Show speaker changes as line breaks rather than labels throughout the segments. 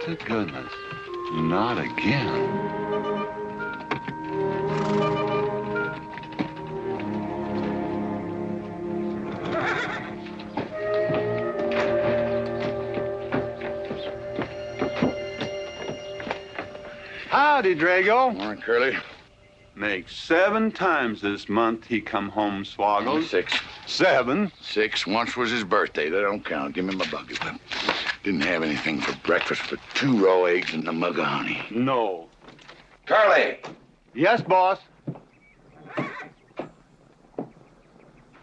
to goodness. Not again. Howdy, Drago.
Morning, Curly.
Makes 7 times this month he come home swoggles.
6.
7.
6. Once was his birthday. That don't count. Give me my buggy whip. Didn't have anything for breakfast but 2 raw eggs and a mug of honey.
No.
Curly!
Yes, boss.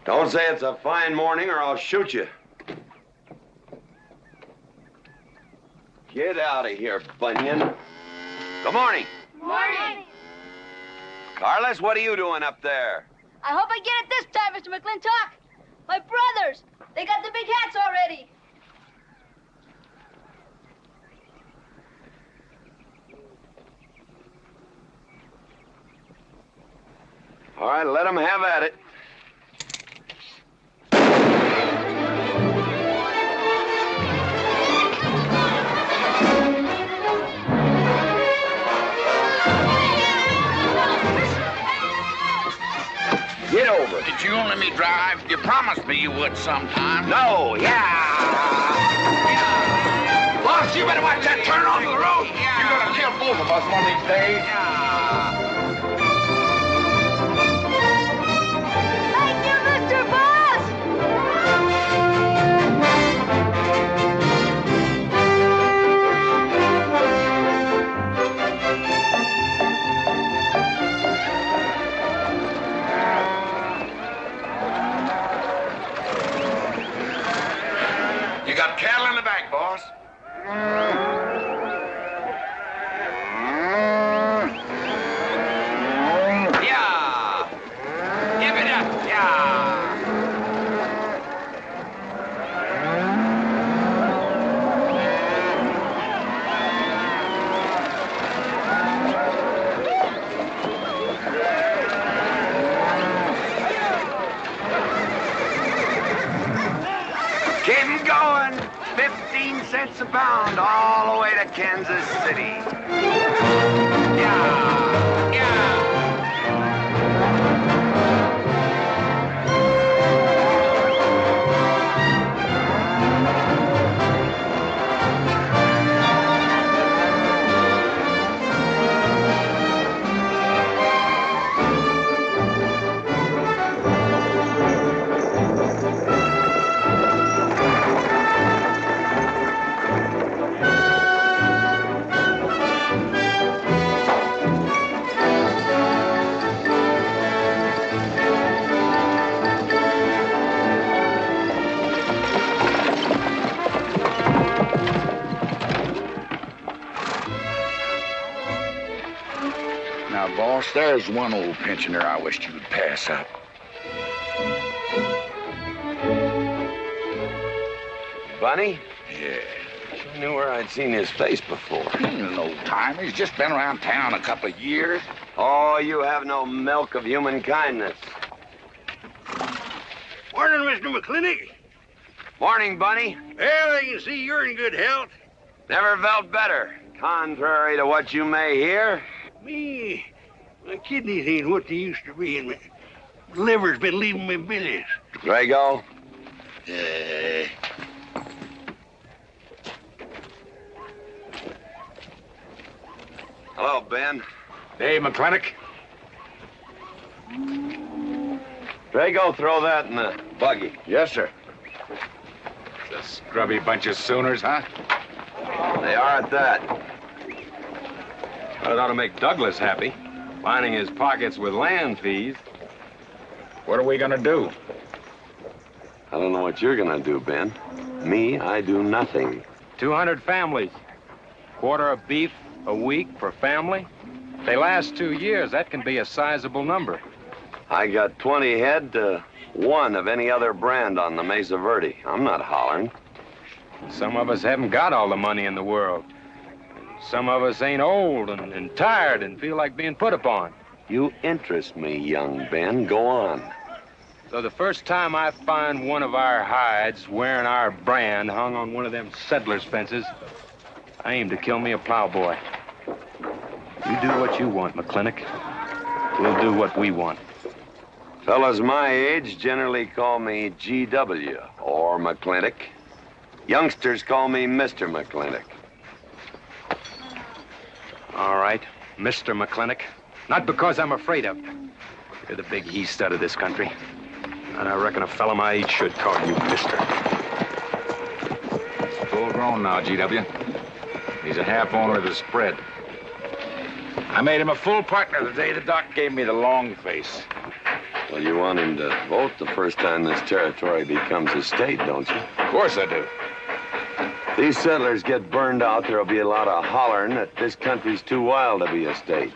Don't say it's a fine morning or I'll shoot you. Get out of here, Bunyan. Good morning.
Morning.
Carlos, what are you doing up there?
I hope I get it this time, Mr. McLintock. My brothers, they got the big hats already.
All right, let them have at it. Get over it.
Did you let me drive? You promised me you would sometime.
No, yeah.
Boss, you better watch that turn onto the road. Yeah. You're gonna kill both of us one of these days.
Thank you, Mr. Boss!
You got cattle in the back, boss.
Yeah. Give it up, yeah. Keep 'em going. 15 cents a pound all the way to Kansas City. Yeah, yeah.
Now, boss, there's one old pensioner I wished you would pass up.
Bunny?
Yeah.
I knew where I'd seen his face before.
He's an old timer. He's just been around town a couple of years.
Oh, you have no milk of human kindness.
Morning, Mr. McLintock.
Morning, Bunny.
Well, I can see you're in good health.
Never felt better. Contrary to what you may hear.
Me, my kidneys ain't what they used to be, and my liver's been leaving me billies.
Drago? Hello, Ben.
Hey, McLintock.
Drago, throw that in the buggy.
Yes, sir.
The scrubby bunch of Sooners, huh?
They are at that.
Well, it ought to make Douglas happy, lining his pockets with land fees.
What are we gonna do?
I don't know what you're gonna do, Ben. Me, I do nothing.
200 families. Quarter of beef a week per family. If they last 2 years, that can be a sizable number.
I got 20 head to 1 of any other brand on the Mesa Verde. I'm not hollering.
Some of us haven't got all the money in the world. Some of us ain't old and tired and feel like being put upon.
You interest me, young Ben. Go on.
So the first time I find one of our hides wearing our brand hung on one of them settlers' fences, I aim to kill me a plowboy. You do what you want, McLintock. We'll do what we want.
Fellas my age generally call me GW or McLintock. Youngsters call me Mr. McLintock.
All right, Mr. McLintock. Not because I'm afraid of you. You're the big he-stud of this country. And I reckon a fella my age should call you Mister.
Full grown now, GW. He's a half owner of the spread. I made him a full partner the day the doc gave me the long face.
Well, you want him to vote the first time this territory becomes a state, don't you?
Of course I do.
These settlers get burned out, there'll be a lot of hollering that this country's too wild to be a state.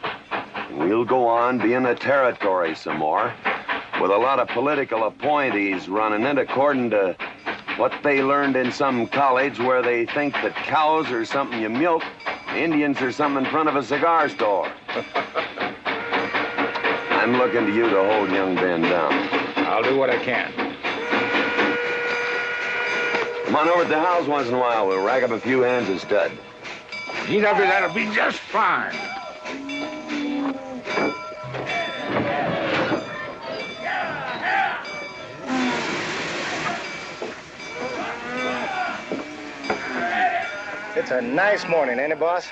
We'll go on being a territory some more, with a lot of political appointees running it according to what they learned in some college where they think that cows are something you milk, Indians are something in front of a cigar store. I'm looking to you to hold young Ben down.
I'll do what I can.
Come on over to the house once in a while. We'll rack up a few hands of stud.
GW, that'll be just fine.
It's a nice morning, ain't it, boss?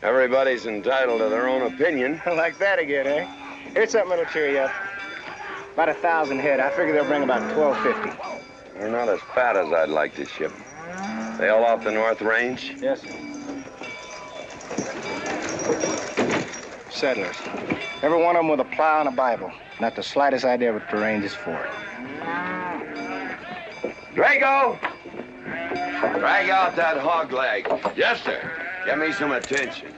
Everybody's entitled to their own opinion.
Like that again, eh? Here's something that'll cheer you up. About 1,000 head. I figure they'll bring about 1,250.
They're not as fat as I'd like to ship. They all off the North Range?
Yes, sir. Settlers. Every one of them with a plow and a Bible. Not the slightest idea what the range is for.
Drago! Drag out that hog leg.
Yes, sir.
Give me some attention.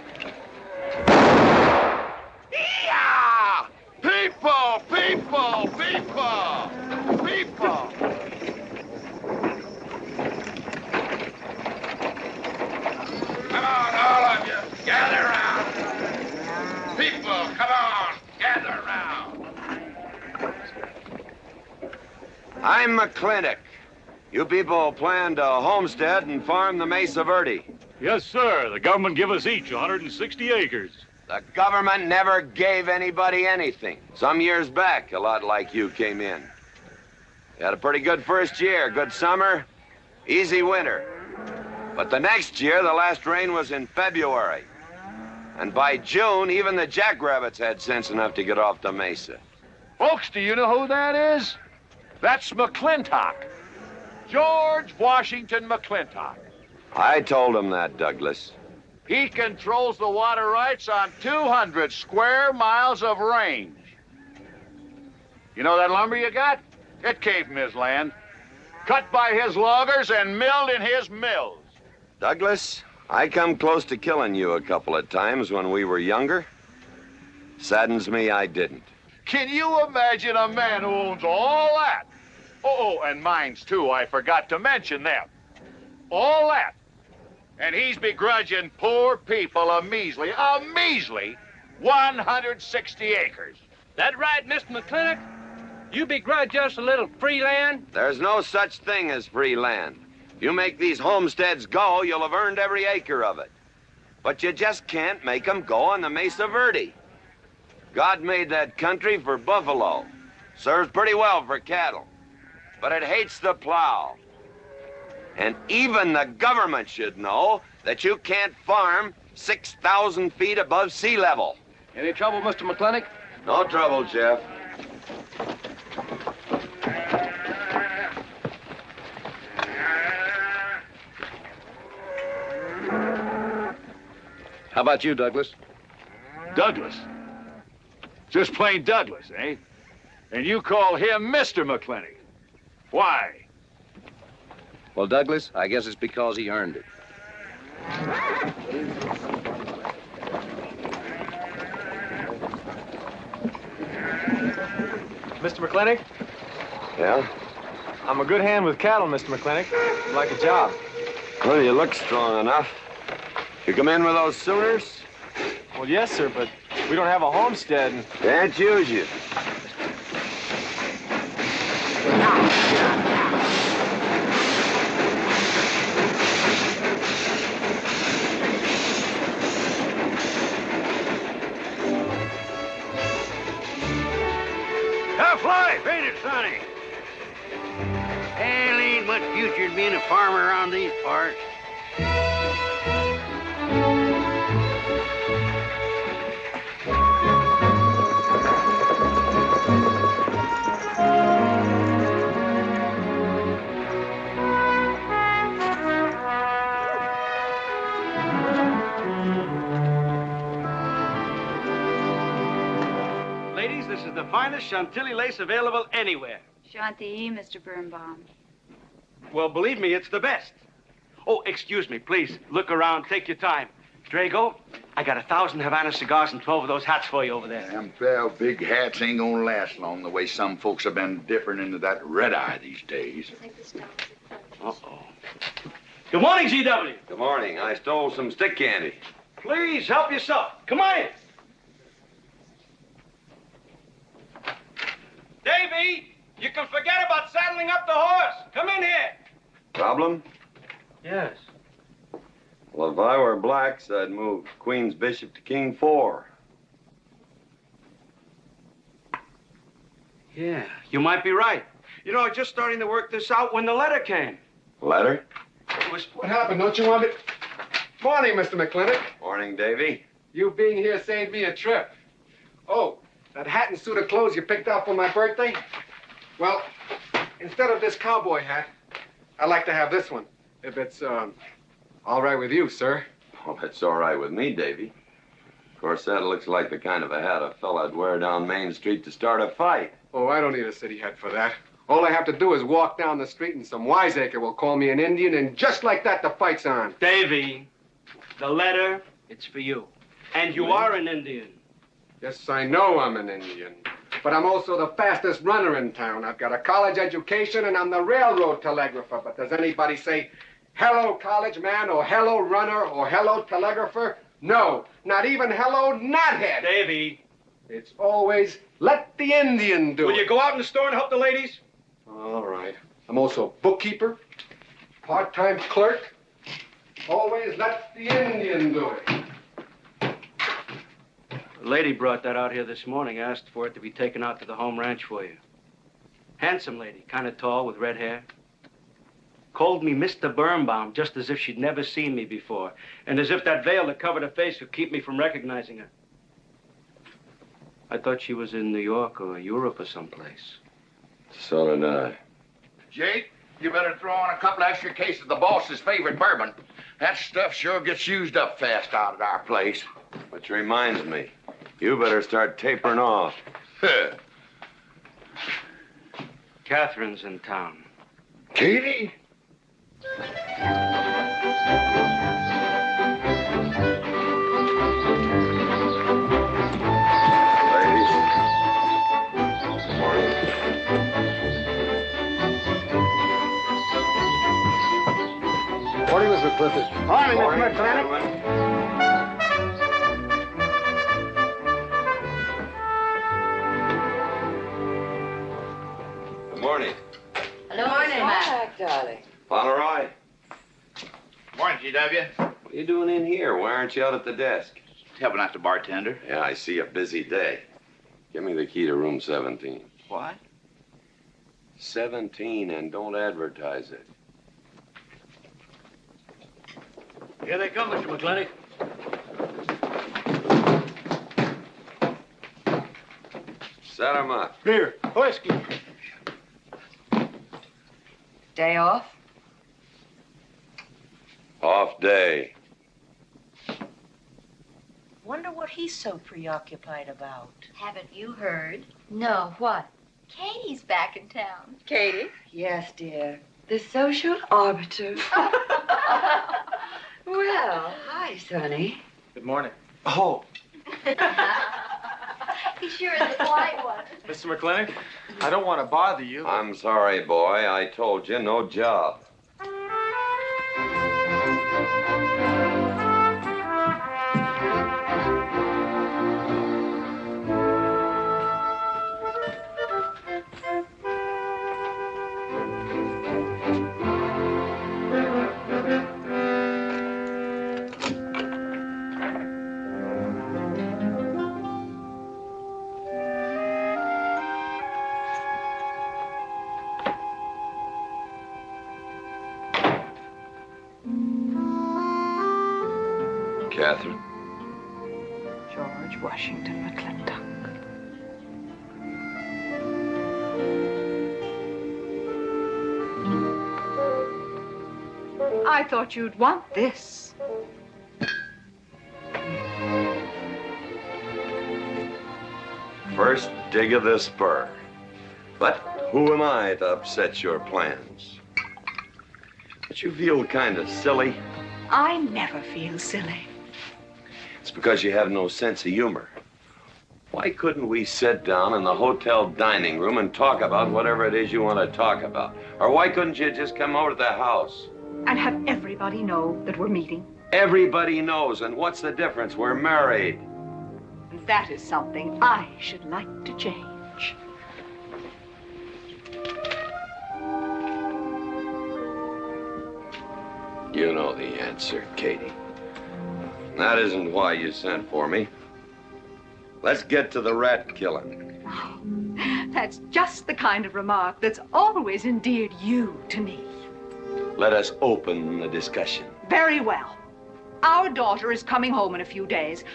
Yeah! People! People! People! People! Come on, all of you. Gather around. People, come on. Gather around.
I'm McLintock. You people plan to homestead and farm the Mesa Verde.
Yes, sir. The government give us each 160 acres.
The government never gave anybody anything. Some years back, a lot like you came in. You had a pretty good first year, good summer, easy winter. But the next year, the last rain was in February. And by June, even the jackrabbits had sense enough to get off the mesa.
Folks, do you know who that is? That's McLintock. George Washington McLintock.
I told him that, Douglas.
He controls the water rights on 200 square miles of range. You know that lumber you got? It came from his land. Cut by his loggers and milled in his mills.
Douglas, I come close to killing you a couple of times when we were younger. Saddens me I didn't.
Can you imagine a man who owns all that? Oh, and mines, too. I forgot to mention them. All that. And he's begrudging poor people a measly 160 acres.
That right, Mr. McLintock? You begrudge us a little free land?
There's no such thing as free land. If you make these homesteads go, you'll have earned every acre of it. But you just can't make them go on the Mesa Verde. God made that country for buffalo. Serves pretty well for cattle. But it hates the plow. And even the government should know that you can't farm 6,000 feet above sea level.
Any trouble, Mr. McLintock?
No trouble, Jeff.
How about you, Douglas?
Douglas? Just plain Douglas, eh? And you call him Mr. McLintock. Why?
Well, Douglas, I guess it's because he earned it.
Mr. McLintock?
Yeah?
I'm a good hand with cattle, Mr. McLintock. I'd like a job.
Well, you look strong enough. You come in with those Sooners?
Well, yes, sir, but we don't have a homestead. And...
Can't use you.
much future in being a farmer around these parts.
Ladies, this is the finest Chantilly lace available anywhere.
Chantilly, Mr. Birnbaum.
Well, believe me, it's the best. Oh, excuse me, please. Look around. Take your time. Drago, I got 1,000 Havana cigars and 12 of those hats for you over there.
Them fair big hats ain't gonna last long the way some folks have been dipping into that red eye these days.
Uh-oh. Good morning, GW.
Good morning. I stole some stick candy.
Please, help yourself. Come on in. Davy, you can forget about saddling up the horse. Come in here.
Problem?
Yes.
Well, if I were blacks, I'd move Queen's Bishop to King 4.
Yeah, you might be right. You know, I was just starting to work this out when the letter came.
Letter?
It was...
What happened? Don't you want me... Morning, Mr. McLintock.
Morning, Davy.
You being here saved me a trip. Oh, that hat and suit of clothes you picked out for my birthday? Well, instead of this cowboy hat, I'd like to have this one. If it's, all right with you, sir.
Oh, that's all right with me, Davy. Of course, that looks like the kind of a hat a fella'd wear down Main Street to start a fight.
Oh, I don't need a city hat for that. All I have to do is walk down the street and some wiseacre will call me an Indian, and just like that, the fight's on.
Davy, the letter, it's for you. And you are an Indian.
Yes, I know I'm an Indian. But I'm also the fastest runner in town. I've got a college education, and I'm the railroad telegrapher. But does anybody say, hello, college man, or hello, runner, or hello, telegrapher? No, not even hello, knothead.
Davy.
It's always, let the Indian do it.
Will you go out in the store and help the ladies?
All right. I'm also bookkeeper, part-time clerk. Always let the Indian do it.
The lady brought that out here this morning, asked for it to be taken out to the home ranch for you. Handsome lady, kind of tall with red hair. Called me Mr. Birnbaum, just as if she'd never seen me before, and as if that veil that covered her face would keep me from recognizing her. I thought she was in New York or Europe or someplace.
So did I.
Jake, you better throw on a couple extra cases of the boss's favorite bourbon. That stuff sure gets used up fast out at our place.
Which reminds me, you better start tapering off.
Katherine's in town.
Katie?
Morning, Mr. McClintock.
Morning, Mr. McLintock.
Good morning.
Hello, morning, Mac.
Darling.
Pomeroy.
Morning, GW.
What are you doing in here? Why aren't you out at the desk?
Helping out the bartender.
Yeah, I see a busy day. Give me the key to room 17.
What?
17, and don't advertise it.
Here they come, Mr. McLintock.
Set 'em up.
Beer, whiskey.
Day off?
Off day.
Wonder what he's so preoccupied about.
Haven't you heard? No, what? Katie's back in town.
Katie? Yes, dear. The social arbiter. Well, hi, Sonny.
Good morning.
Oh,
He sure is a quiet one.
Mr. McLintock, I don't want to bother you.
I'm sorry, boy. I told you, no job. Katherine?
George Washington McLintock. I thought you'd want this.
First dig of the spur. But who am I to upset your plans? But you feel kind of silly.
I never feel silly.
It's because you have no sense of humor. Why couldn't we sit down in the hotel dining room and talk about whatever it is you want to talk about? Or why couldn't you just come over to the house?
And have everybody know that we're meeting.
Everybody knows, and what's the difference? We're married.
That is something I should like to change.
You know the answer, Katie. That isn't why you sent for me. Let's get to the rat killing.
Oh, that's just the kind of remark that's always endeared you to me.
Let us open the discussion.
Very well. Our daughter is coming home in a few days.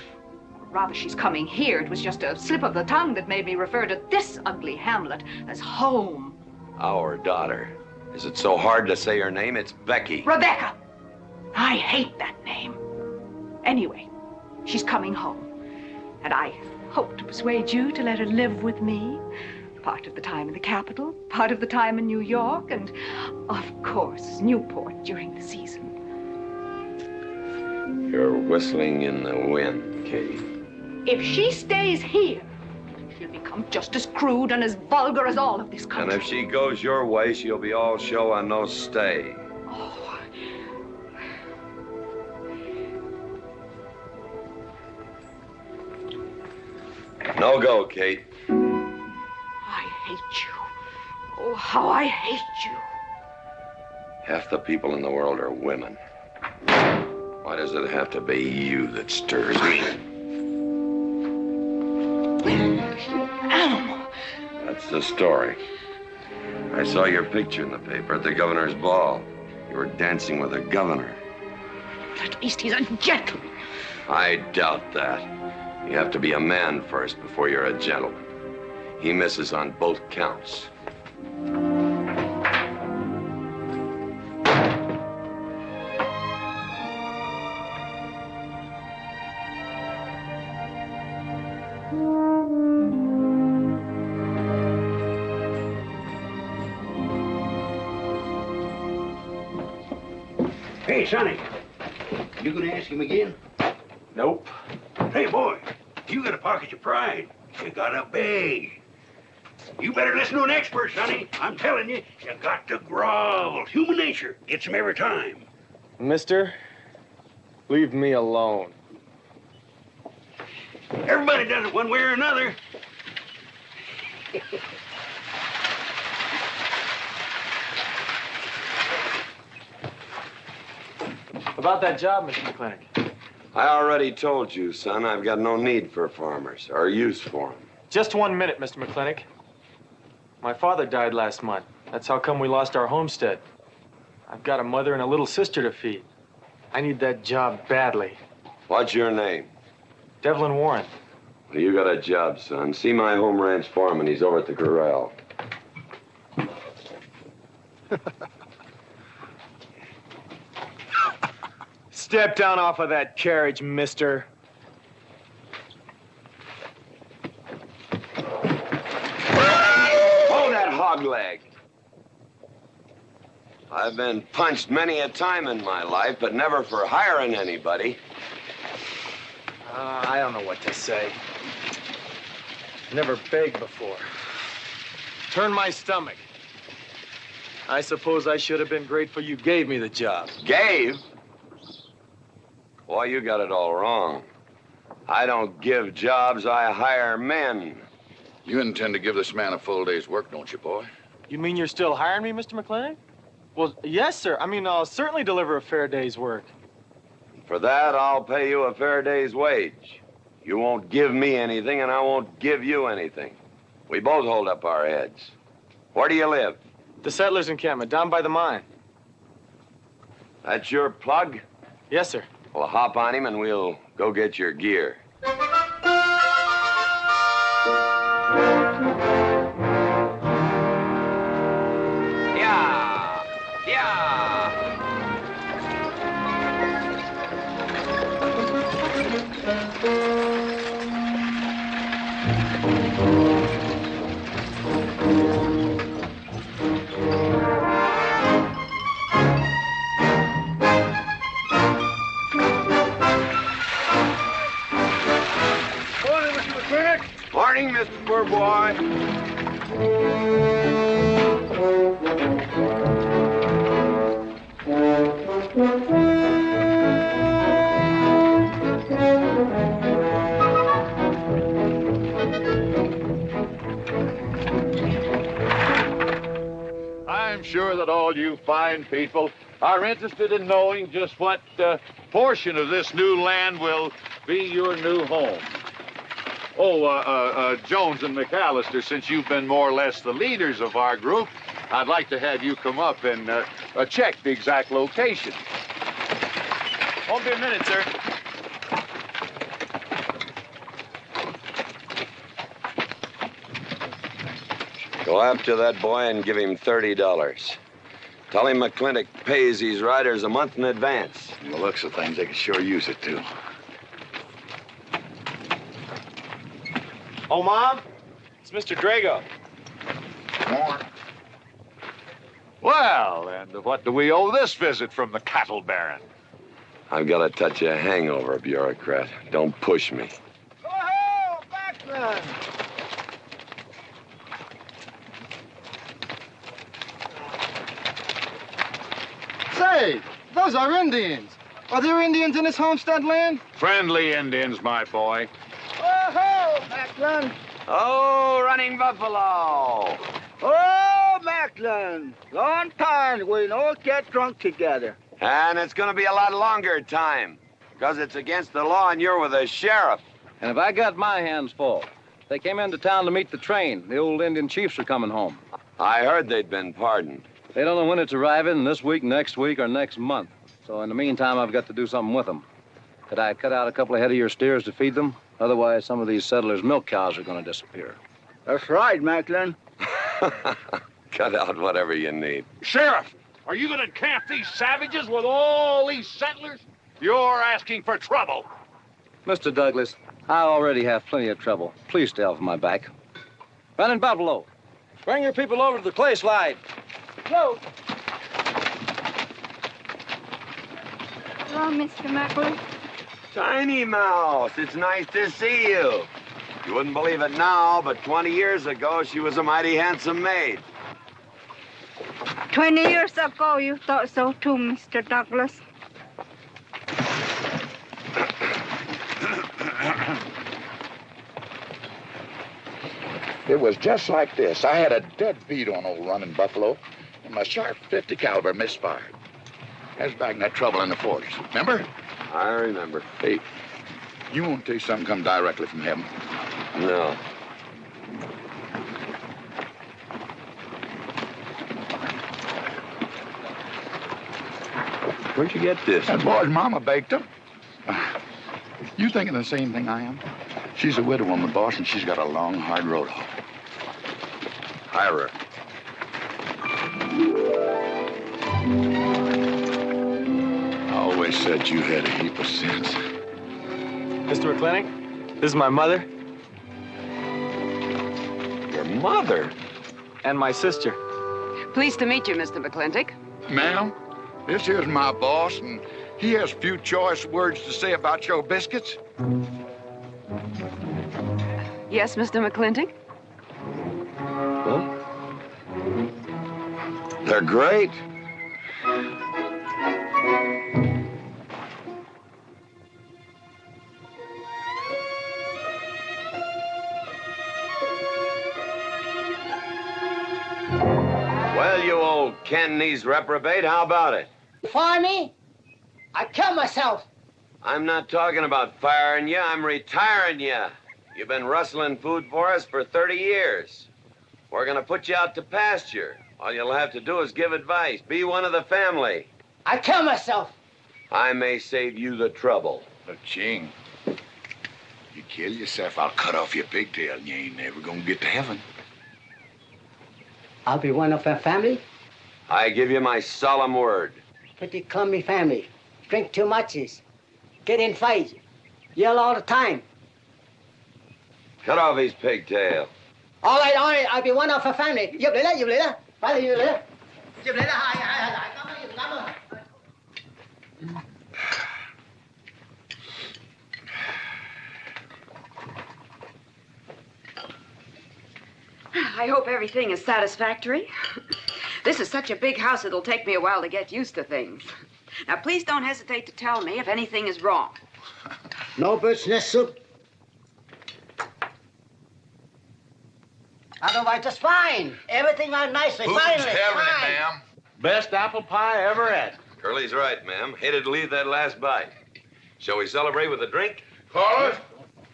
Rather, she's coming here. It was just a slip of the tongue that made me refer to this ugly hamlet as home.
Our daughter. Is it so hard to say her name? It's Becky.
Rebecca! I hate that name. Anyway, she's coming home. And I hope to persuade you to let her live with me. Part of the time in the capital, part of the time in New York, and, of course, Newport during the season.
You're whistling in the wind, Katie.
If she stays here, she'll become just as crude and as vulgar as all of this country.
And if she goes your way, she'll be all show and no stay.
Oh.
No go, Kate.
I hate you. Oh, how I hate you.
Half the people in the world are women. Why does it have to be you that stirs me?
Animal.
That's the story. I saw your picture in the paper at the governor's ball. You were dancing with the governor.
But at least he's a gentleman.
I doubt that. You have to be a man first before you're a gentleman. He misses on both counts.
Hey, Sonny, you gonna ask him again?
Nope.
Hey, boy, you got a pocket of pride. You got a bag. You better listen to an expert, Sonny. I'm telling you, you got to grovel. Human nature gets him every time.
Mister, leave me alone.
Everybody does it one way or another.
About that job, Mr. McLintock.
I already told you, son, I've got no need for farmers or use for them.
Just 1 minute, Mr. McLintock. My father died last month. That's how come we lost our homestead. I've got a mother and a little sister to feed. I need that job badly.
What's your name?
Devlin Warren.
Well, you got a job, son. See my home ranch foreman. He's over at the corral.
Step down off of that carriage, mister.
Hold that hog leg. I've been punched many a time in my life, but never for hiring anybody.
I don't know what to say. Never begged before. Turn my stomach. I suppose I should have been grateful you gave me the job.
Gave? Boy, you got it all wrong. I don't give jobs, I hire men.
You intend to give this man a full day's work, don't you, boy?
You mean you're still hiring me, Mr. McLintock? Well, yes, sir. I mean, I'll certainly deliver a fair day's work.
For that, I'll pay you a fair day's wage. You won't give me anything, and I won't give you anything. We both hold up our heads. Where do you live?
The settlers' encampment, down by the mine.
That's your plug?
Yes, sir.
Well, hop on him and we'll go get your gear. Yeah! Yeah! Morning, Mr. Poor Boy.
I'm sure that all you fine people are interested in knowing just what portion of this new land will be your new home. Oh, Jones and McAllister, since you've been more or less the leaders of our group, I'd like to have you come up and check the exact location.
Won't be a minute, sir.
Go after that boy and give him $30. Tell him McLintock pays these riders a month in advance.
From the looks of things, they could sure use it, too.
Oh, Mom? It's Mr. Drago.
More. Well, and what do we owe this visit from the cattle baron?
I've got a touch of hangover, bureaucrat. Don't push me.
Oh, backman!
Say, those are Indians. Are there Indians in this homestead land?
Friendly Indians, my boy.
Oh, Macklin!
Oh, running buffalo!
Oh, Macklin! Long time we don't get drunk together.
And it's going to be a lot longer time, because it's against the law and you're with the sheriff.
And if I got my hands full, they came into town to meet the train. The old Indian chiefs are coming home.
I heard they'd been pardoned.
They don't know when it's arriving, this week, next week, or next month. So in the meantime, I've got to do something with them. Could I cut out a couple of head of your steers to feed them? Otherwise, some of these settlers' milk cows are going to disappear.
That's right, Macklin.
Cut out whatever you need.
Sheriff, are you going to camp these savages with all these settlers? You're asking for trouble.
Mr. Douglas, I already have plenty of trouble. Please stay off my back. Running Buffalo, bring your people over to the clay slide.
Go.
Hello, Mr. Macklin.
Tiny Mouse, it's nice to see you. You wouldn't believe it now, but 20 years ago, she was a mighty handsome maid.
20 years ago, you thought so too, Mr. Douglas.
It was just like this. I had a dead beat on old running buffalo, and my sharp 50 caliber misfired. That was back in that trouble in the 40s. Remember?
I remember.
Hey, you won't tell you something come directly from heaven?
No. Where'd you get this?
That boy's mama baked them. You thinking the same thing I am? She's a widow woman, boss, and she's got a long, hard road home.
Hire her.
I always said you had a heap of sense.
Mr. McLintock, this is my mother.
Your mother?
And my sister.
Pleased to meet you, Mr. McLintock.
Ma'am, this here's my boss, and he has a few choice words to say about your biscuits.
Yes, Mr. McLintock?
Huh? They're great. Well, you old Cantonese reprobate, how about it?
Fire me? I kill myself.
I'm not talking about firing you, I'm retiring you. You've been rustling food for us for 30 years. We're gonna put you out to pasture. All you'll have to do is give advice. Be one of the family.
I kill myself.
I may save you the trouble.
But, Ching, you kill yourself, I'll cut off your pigtail and you ain't never gonna get to heaven.
I'll be one of our family.
I give you my solemn word.
But you call me family. Drink too much, get in fights, yell all the time.
Cut off his pigtail.
All right, I'll be one of our family. Giúp lấy đó. Phải là giúp lấy đó. Giúp lấy đó, cảm ơn.
I hope everything is satisfactory. This is such a big house, it'll take me a while to get used to things. Now, please don't hesitate to tell me if anything is wrong.
No bird's nest soup. Otherwise, just fine. Everything went nicely.
Who's
Finally,
having it,
fine.
ma'am?
Best apple pie I ever had.
Curly's right, ma'am. Hated to leave that last bite. Shall we celebrate with a drink?
Carlos,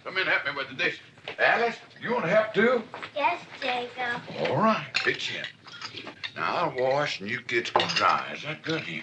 come in and help me with the dish. Alice, you want to help too?
Yes, Jacob.
All right, pitch in. Now, I'll wash and you get some dry. Is that good here?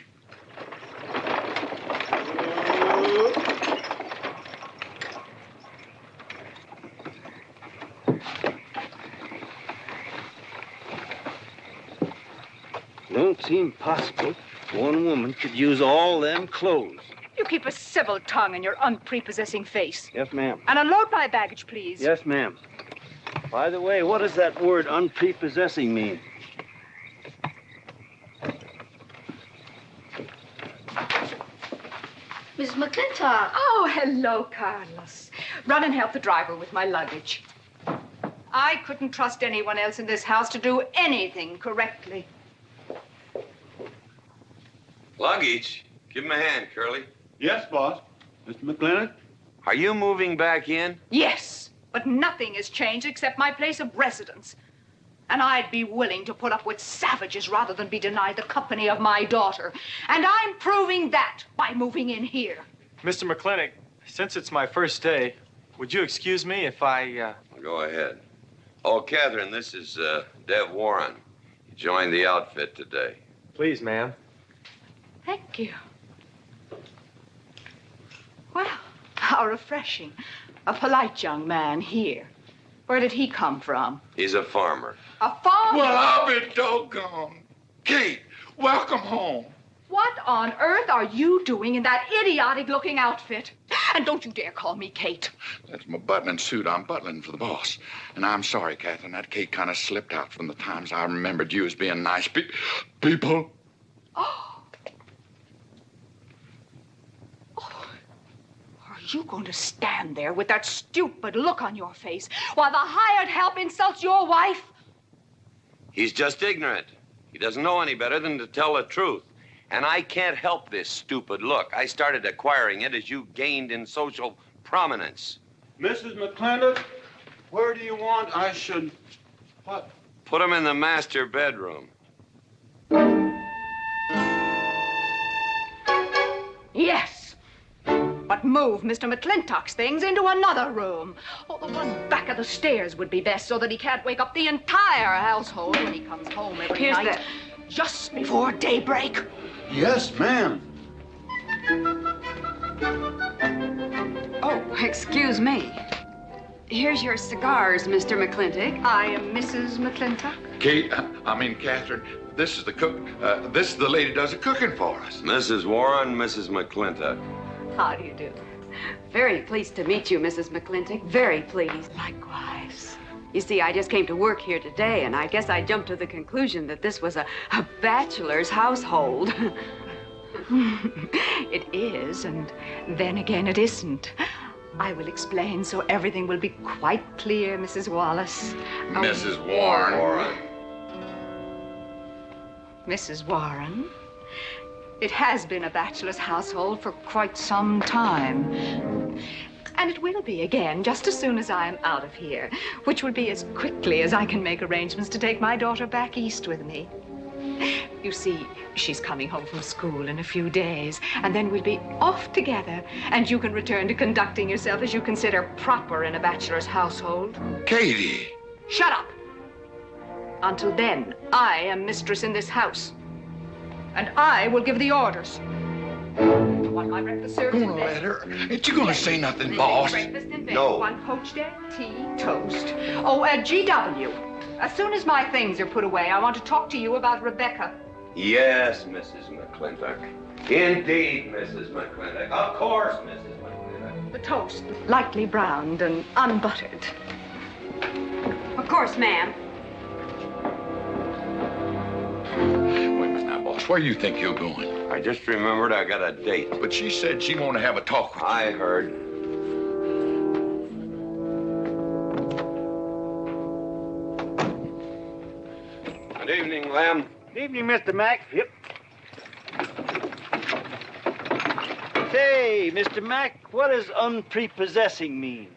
Don't seem possible one woman could use all them clothes.
You keep a civil tongue in your unprepossessing face.
Yes, ma'am.
And unload my baggage, please.
Yes, ma'am. By the way, what does that word unprepossessing mean?
Miss McLintock.
Oh, hello, Carlos. Run and help the driver with my luggage. I couldn't trust anyone else in this house to do anything correctly.
Luggage? Give him a hand, Curly.
Yes, boss. Mr. McLintock?
Are you moving back in?
Yes, but nothing has changed except my place of residence. And I'd be willing to put up with savages rather than be denied the company of my daughter. And I'm proving that by moving in here.
Mr. McLintock, since it's my first day, would you excuse me if I,
Go ahead. Oh, Katherine, this is Dev Warren. He joined the outfit today.
Please, ma'am.
Thank you. Well, how refreshing. A polite young man here. Where did he come from?
He's a farmer.
A farmer?
Well, I'll be doggone. Kate, welcome home.
What on earth are you doing in that idiotic-looking outfit? And don't you dare call me Kate.
That's my butling suit. I'm butling for the boss. And I'm sorry, Katherine, that Kate kind of slipped out from the times I remembered you as being nice people.
Oh. Are you going to stand there with that stupid look on your face while the hired help insults your wife?
He's just ignorant. He doesn't know any better than to tell the truth. And I can't help this stupid look. I started acquiring it as you gained in social prominence.
Mrs. McLintock, where do you want I should... What?
Put him in the master bedroom.
Yes. But move Mr. McLintock's things into another room. Oh, the one back of the stairs would be best so that he can't wake up the entire household when he comes home every night. Just before daybreak.
Yes, ma'am.
Oh, excuse me. Here's your cigars, Mr. McLintock.
I am Mrs. McLintock.
Kate, Katherine, this is the cook. This is the lady does the cooking for us.
Mrs. Warren, Mrs. McLintock.
How do you do?
Very pleased to meet you, Mrs. McLintock. Very pleased.
Likewise.
You see, I just came to work here today, and I guess I jumped to the conclusion that this was a bachelor's household.
It is, and then again it isn't. I will explain so everything will be quite clear, Mrs. Wallace.
Mrs. Warren.
Mrs. Warren. It has been a bachelor's household for quite some time. And it will be again just as soon as I am out of here, which will be as quickly as I can make arrangements to take my daughter back east with me. You see, she's coming home from school in a few days, and then we'll be off together, and you can return to conducting yourself as you consider proper in a bachelor's household.
Katie!
Shut up! Until then, I am mistress in this house. And I will give the orders. want my breakfast served in
Gonna
bed.
let her? Ain't you gonna say nothing, boss?
Breakfast in bed.
No.
1 poached egg, tea, toast. Oh, GW. As soon as my things are put away, I want to talk to you about Rebecca.
Yes, Mrs. McLintock. Indeed, Mrs. McLintock. Of course, Mrs. McLintock.
The toast, lightly browned and unbuttered.
Of course, ma'am.
Wait a minute now, boss. Where do you think you're going?
I just remembered I got a date.
But she said she wanted to have a talk with you.
I heard. Good evening, Lem.
Good evening, Mr. Mack. Yep. Say, Mr. Mack, what does unprepossessing mean?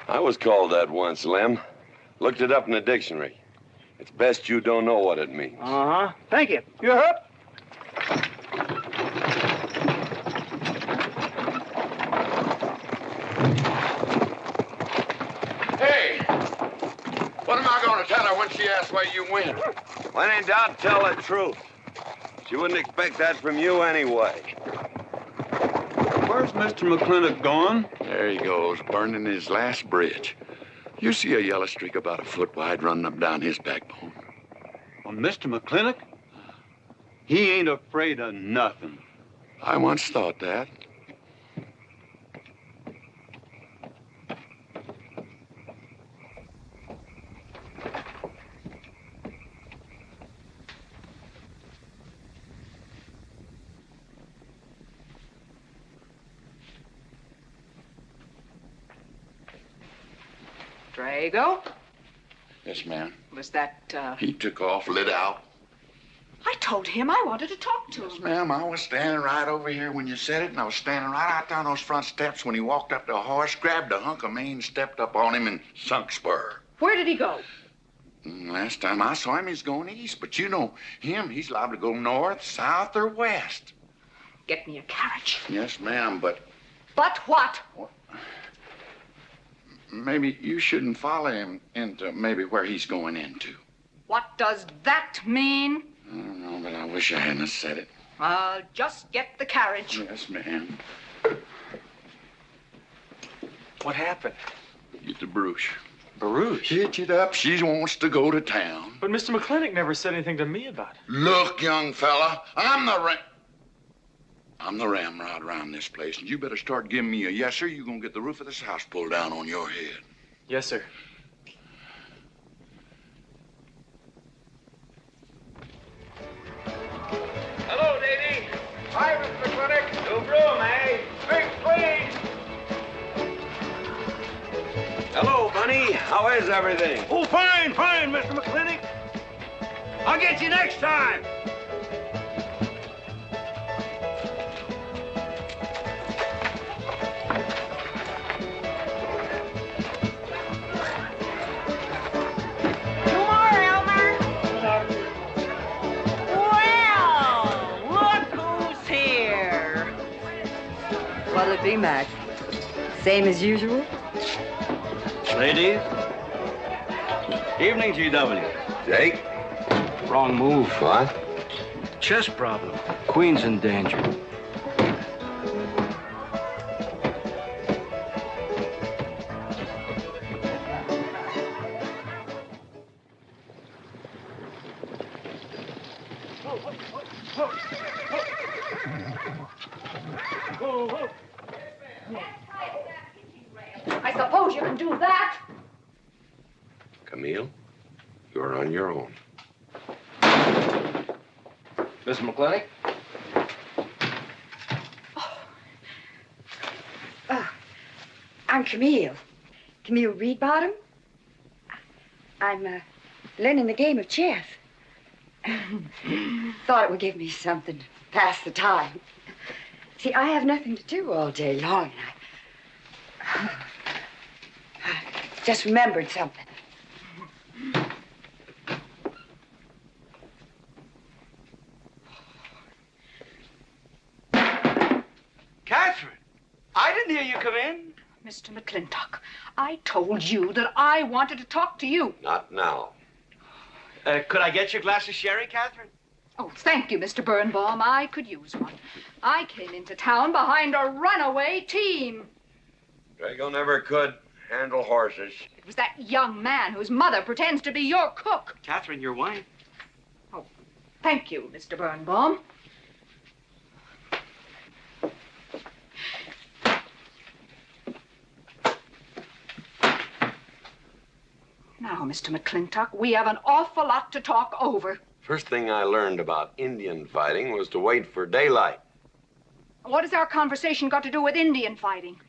I was called that once, Lem. Looked it up in the dictionary. It's best you don't know what it means.
Uh-huh. Thank you. You're up.
Hey! What am I gonna tell her when she asks where you went?
When in doubt, tell the truth. She wouldn't expect that from you anyway.
Where's Mr. McLintock going?
There he goes, burning his last bridge. You see a yellow streak about a foot wide running up down his backbone.
Well, Mr. McLintock? He ain't afraid of nothing.
I once thought that.
Drago?
Yes, ma'am.
Was that,
He took off, lit out.
I told him I wanted to talk to him.
Yes, ma'am. I was standing right over here when you said it, and I was standing right out there on those front steps when he walked up to a horse, grabbed a hunk of mane, stepped up on him, and sunk spur.
Where did he go?
Last time I saw him, he's going east. But you know him, he's liable to go north, south, or west.
Get me a carriage.
Yes, ma'am, but
But what?
maybe you shouldn't follow him into maybe where he's going into.
What does that mean?
I don't know, but I wish I hadn't said it.
I'll just get the carriage.
Yes, ma'am.
What happened?
Get the Bruce.
Baruch?
Hitch it up. She wants to go to town.
But Mr. McLintock never said anything to me about it.
Look, young fella, I'm the ramrod around this place, and you better start giving me a yes, sir. You're gonna get the roof of this house pulled down on your head.
Yes, sir.
Hello, Davy.
Hi, Mr. McLintock.
New broom, eh?
Big clean.
Hello, Bunny. How is everything?
Oh, fine, Mr. McLintock. I'll get you next time.
What'll it be, Mac? Same as usual?
Ladies. Evening, GW.
Jake?
Wrong move.
What?
Chess problem. Queen's in danger.
I suppose you can do that.
Camille, you're on your own.
Mr. McLintock?
I'm Camille. Camille Reedbottom. I'm learning the game of chess. Thought it would give me something to pass the time. See, I have nothing to do all day long, and I just remembered something.
Katherine, I didn't hear you come in.
Mr. McLintock, I told you that I wanted to talk to you.
Not now.
Could I get you a glass of sherry, Katherine?
Oh, thank you, Mr. Birnbaum. I could use one. I came into town behind a runaway team.
Drago never could handle horses.
It was that young man whose mother pretends to be your cook.
Katherine, your wine.
Oh, thank you, Mr. Birnbaum. Now, Mr. McLintock, we have an awful lot to talk over.
First thing I learned about Indian fighting was to wait for daylight.
What has our conversation got to do with Indian fighting?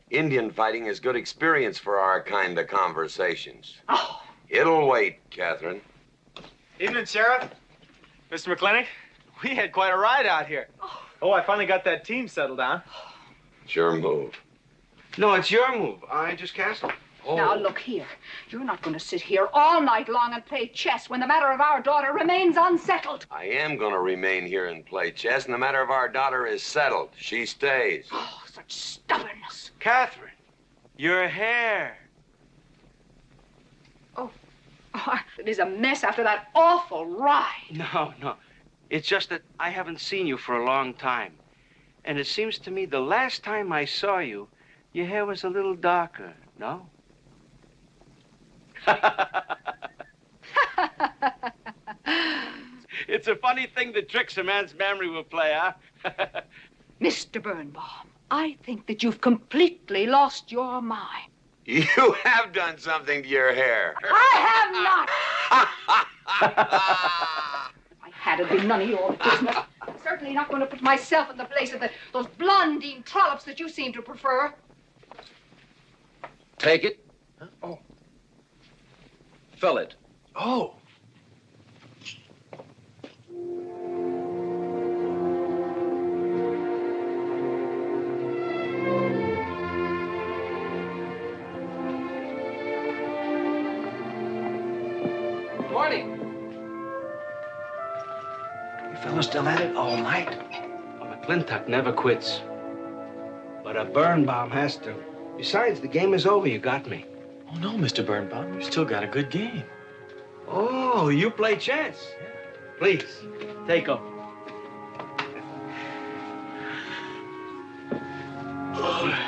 Indian fighting is good experience for our kind of conversations.
Oh.
It'll wait, Katherine.
Evening, Sheriff. Mr. McLintock, we had quite a ride out here. Oh, I finally got that team settled down.
It's your move.
No, it's your move. I just canceled.
Oh.
Now, look here. You're not going to sit here all night long and play chess when the matter of our daughter remains unsettled.
I am going to remain here and play chess, and the matter of our daughter is settled. She stays.
Oh, such stubbornness.
Katherine, your hair.
Oh, it is a mess after that awful ride.
No. It's just that I haven't seen you for a long time. And it seems to me the last time I saw you, your hair was a little darker, no? It's a funny thing that tricks a man's memory will play, huh?
Mr. Birnbaum, I think that you've completely lost your mind.
You have done something to your hair.
I have not. If I had, it'd be none of your business. I'm certainly not going to put myself in the place of those blondine trollops that you seem to prefer.
Take it.
Huh? Oh.
Fill it.
Oh.
Morning.
You fellas still at it all night?
A McLintock never quits. But a Birnbaum has to. Besides, the game is over. You got me.
Oh, no, Mr. Birnbaum. You still got a good game.
Oh, you play chess. Please, take 'em.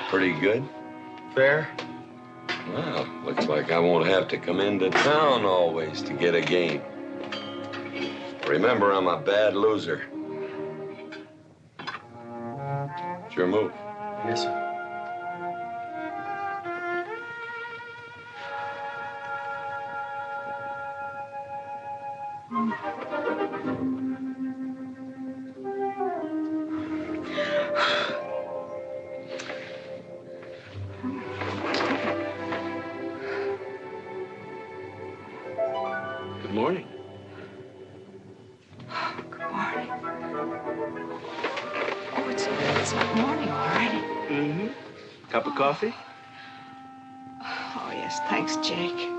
Pretty good.
Fair.
Well, looks like I won't have to come into town always to get a game. Remember, I'm a bad loser. It's your move.
Yes, sir.
Good morning.
Good morning. Oh, it's morning already.
Mm-hmm. Cup of coffee?
Oh, yes, thanks, Jake.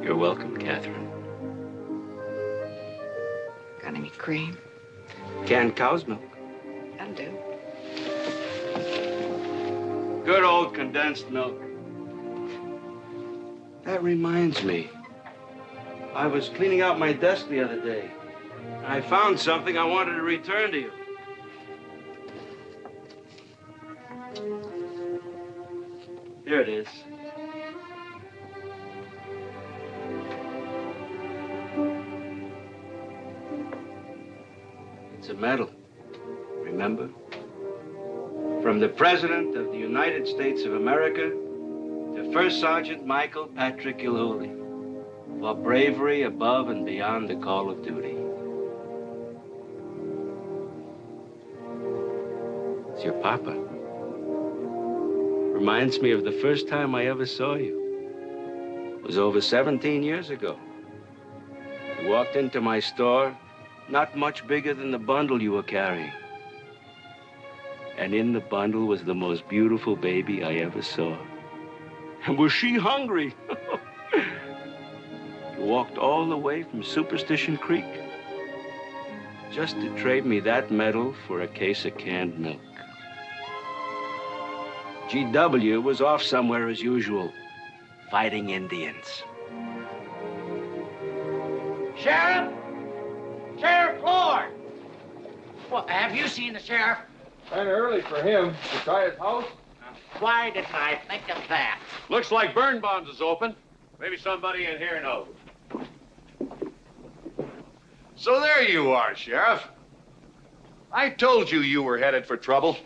You're welcome, Katherine.
Got any cream?
Canned cow's milk.
That'll do.
Good old condensed milk. That reminds me. I was cleaning out my desk the other day. I found something I wanted to return to you. Here it is. It's a medal, remember? From the President of the United States of America to First Sergeant Michael Patrick Gilhooly for bravery above and beyond the call of duty. It's your papa. Reminds me of the first time I ever saw you. It was over 17 years ago. You walked into my store, not much bigger than the bundle you were carrying. And in the bundle was the most beautiful baby I ever saw. And was she hungry? You walked all the way from Superstition Creek just to trade me that medal for a case of canned milk. GW was off somewhere as usual, fighting Indians.
Sheriff! Sheriff Lord!
Well, have you seen the sheriff?
Kind of early for him. To try his house?
Why did I think of that?
Looks like Birnbaum's is open. Maybe somebody in here knows. So there you are, Sheriff. I told you you were headed for trouble.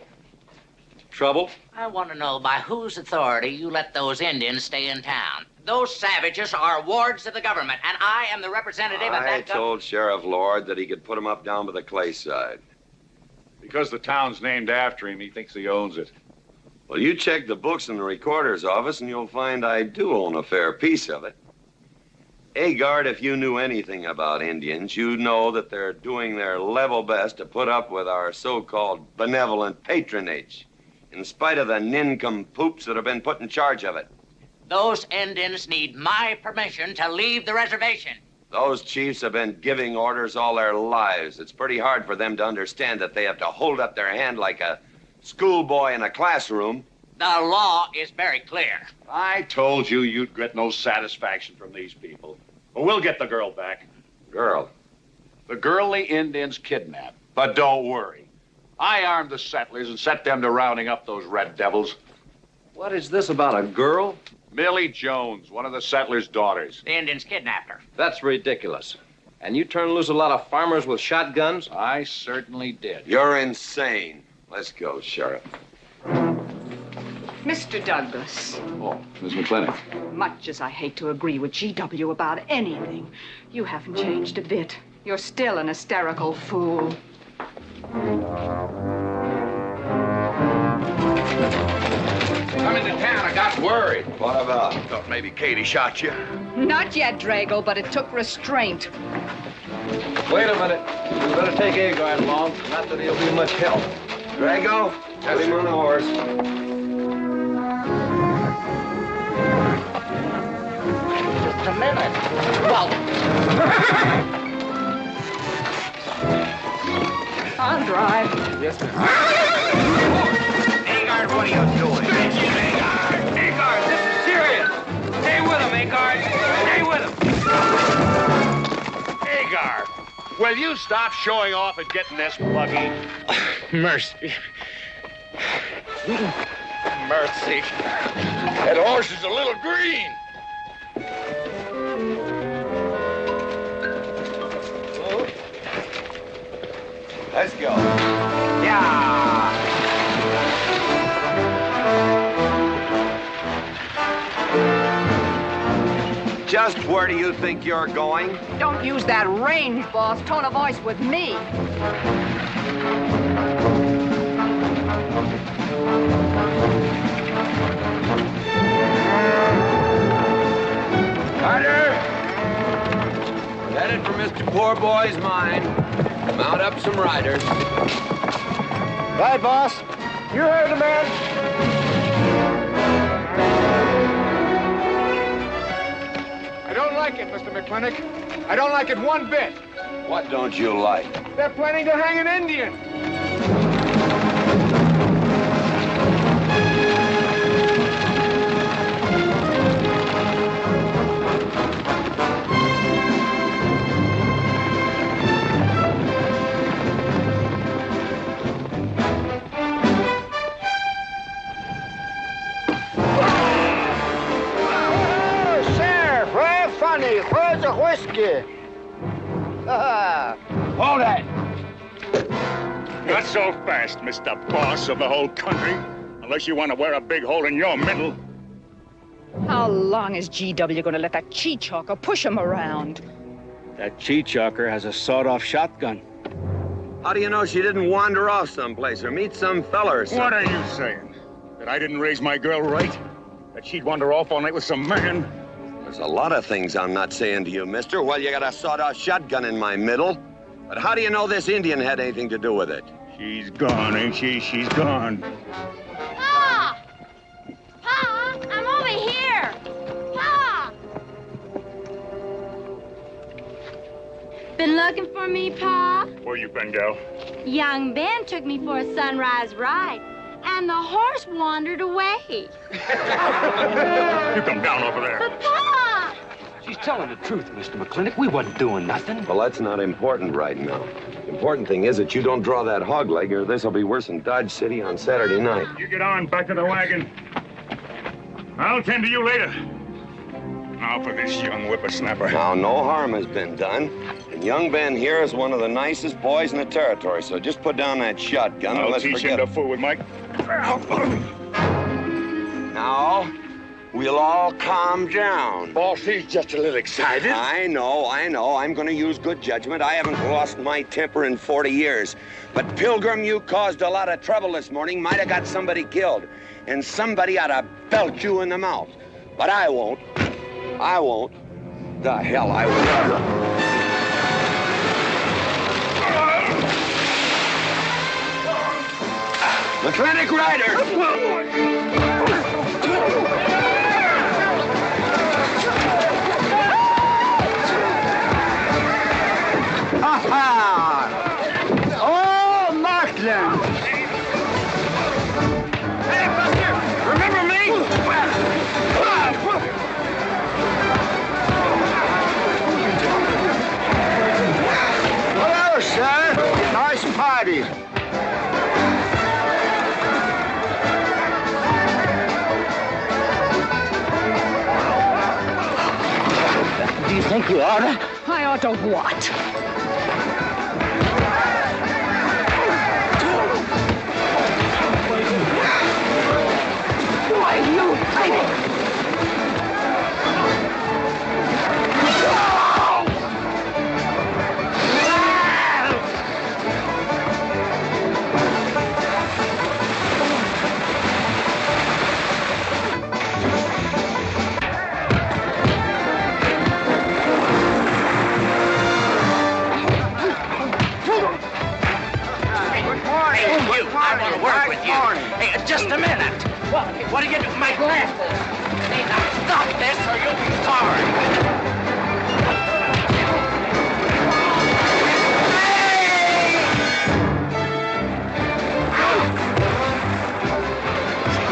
Trouble?
I want to know by whose authority you let those Indians stay in town. Those savages are wards of the government, and I am the representative of
I
that
told Sheriff Lord that he could put him up down by the clay side.
Because the town's named after him, he thinks he owns it.
Well, you check the books in the recorder's office, and you'll find I do own a fair piece of it. Agard, if you knew anything about Indians, you'd know that they're doing their level best to put up with our so-called benevolent patronage, in spite of the nincompoops that have been put in charge of it.
Those Indians need my permission to leave the reservation.
Those chiefs have been giving orders all their lives. It's pretty hard for them to understand that they have to hold up their hand like a schoolboy in a classroom.
The law is very clear.
I told you you'd get no satisfaction from these people. But we'll get the girl back.
Girl?
The girl the Indians kidnapped. But don't worry. I armed the settlers and set them to rounding up those red devils.
What is this about a girl?
Millie Jones, one of the settlers' daughters.
The Indians kidnapped her.
That's ridiculous. And you turned loose a lot of farmers with shotguns?
I certainly did.
You're insane. Let's go, Sheriff.
Mr. Douglas,
Oh, Miss McLintock.
much as I hate to agree with GW about anything, you haven't changed a bit. You're still an hysterical fool.
Come into town, I got worried.
What about?
Thought maybe Katie shot you.
Not yet, Drago, but it took restraint.
Wait a minute. You better take Agard along. Not that he'll be much help.
Drago, have him on the horse.
Just a minute. Well,
I'll drive.
Yes, sir.
Agard, what are you doing? Agard, this is serious. Stay with him, Agard. Stay with him.
Agar, will you stop showing off and getting this buggy?
Mercy.
Mercy. That horse is a little green.
Let's go. Yeah. Just where do you think you're going?
Don't use that range, boss. Tone of voice with me.
Carter! Headed for Mr. Poor Boy's mine. Mount up some riders.
Right, boss. You heard the man.
I don't like it, Mr. McLintock. I don't like it one bit.
What don't you like?
They're planning to hang an Indian.
Where's the whiskey?
Hold that! Not so fast, Mr. Boss of the whole country. Unless you want to wear a big hole in your middle.
How long is GW going to let that cheechawker push him around?
That cheechawker has a sawed-off shotgun.
How do you know she didn't wander off someplace or meet some fella or something?
What are you saying? That I didn't raise my girl right? That she'd wander off all night with some man?
There's a lot of things I'm not saying to you, mister. Well, you got a sawed-off shotgun in my middle. But how do you know this Indian had anything to do with it?
She's gone, ain't she? She's gone.
Pa! Pa! I'm over here! Pa! Been looking for me, Pa?
Where you been, gal?
Young Ben took me for a sunrise ride, and the horse wandered away.
You come down over there.
But, Pa!
She's telling the truth, Mr. McLintock. We wasn't doing nothing.
Well, that's not important right now. The important thing is that you don't draw that hog leg, or this'll be worse than Dodge City on Saturday night.
You get on, back to the wagon. I'll tend to you later. Now for this young whippersnapper.
Now, no harm has been done. And young Ben here is one of the nicest boys in the territory, so just put down that shotgun and
I'll
let's
teach
forget
him to fool with Mike.
Now, we'll all calm down.
Boss, he's just a little excited.
I know. I'm going to use good judgment. I haven't lost my temper in 40 years. But, Pilgrim, you caused a lot of trouble this morning. Might have got somebody killed. And somebody ought to belt you in the mouth. But I won't. I won't. The hell I will. McLintock Rider!
Oh, Markland!
Hey, Buster! Remember me?
Hello, sir. Nice party.
Do you think you ought to? I ought to what? Why are you fighting?
I want to work with you. Hey, just a minute. What are you doing? My glasses. Hey, now stop this or you'll be sorry.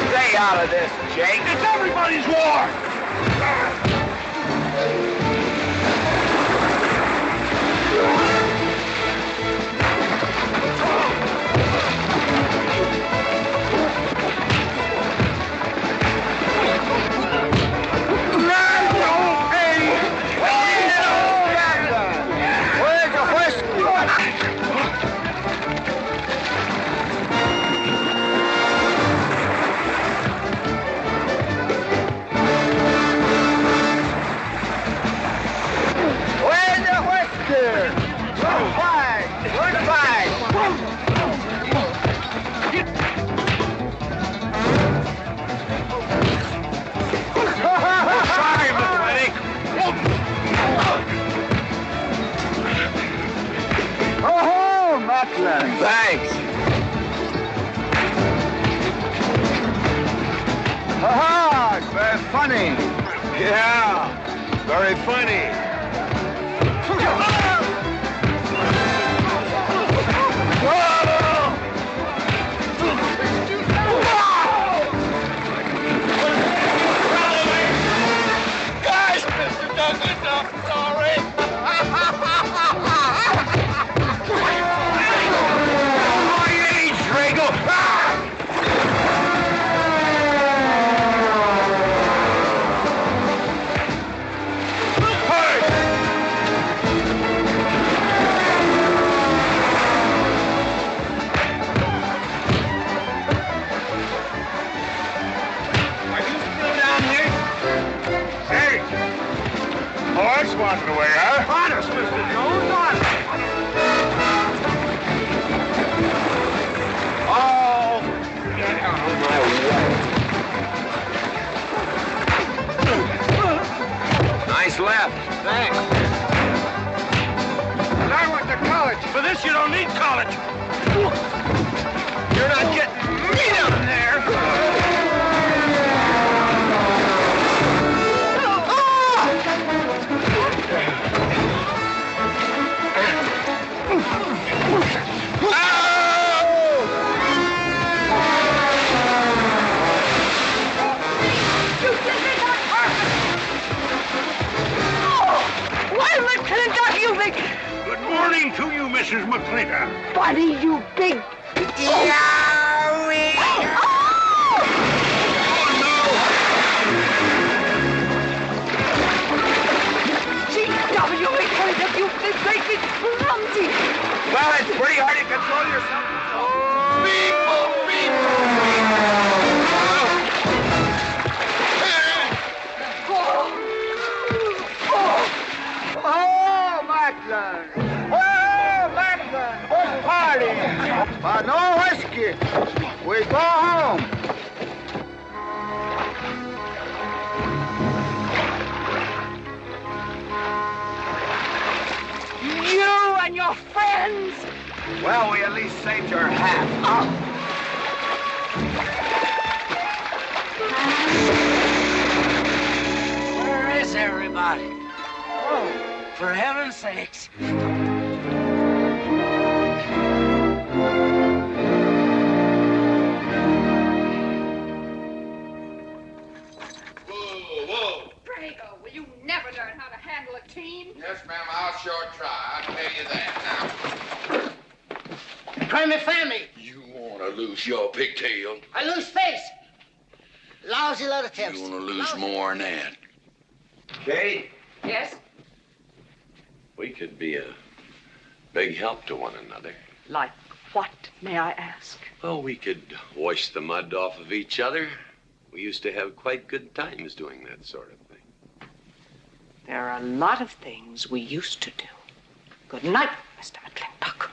Stay out of this, Jake.
It's everybody's war!
Thanks.
Ha-ha! Very funny.
Yeah, very funny.
Guys, Mr. Douglas, I'm sorry.
Wanted away, huh?
Honest, Mr. Jones, honest.
Oh, get out of my way. Nice left. Thanks.
I went to college. For this, you don't need college. You're not getting me down there. to you, Mrs. McLintock.
Buddy, you big...
Yowie!
G.W. McLintock, you've been making clumsy.
Well, it's pretty hard to control yourself.
Oh, Macklin! Oh, Macklin! What's party? But no whiskey. We go home.
You and your friends!
Well, we at least saved your hat.
Where is everybody? Oh, for heaven's sakes.
Drago, will you never learn how to handle a team?
Yes, ma'am, I'll sure try. I'll tell you that now.
Try me family.
You want to lose your pigtail?
I lose face. Lousy lot of tips.
You want to lose more than that?
Kate,
Yes?
we could be a big help to one another.
Like what, may I ask?
Well, we could wash the mud off of each other. We used to have quite good times doing that sort of thing.
There are a lot of things we used to do. Good night, Mr. McLintock.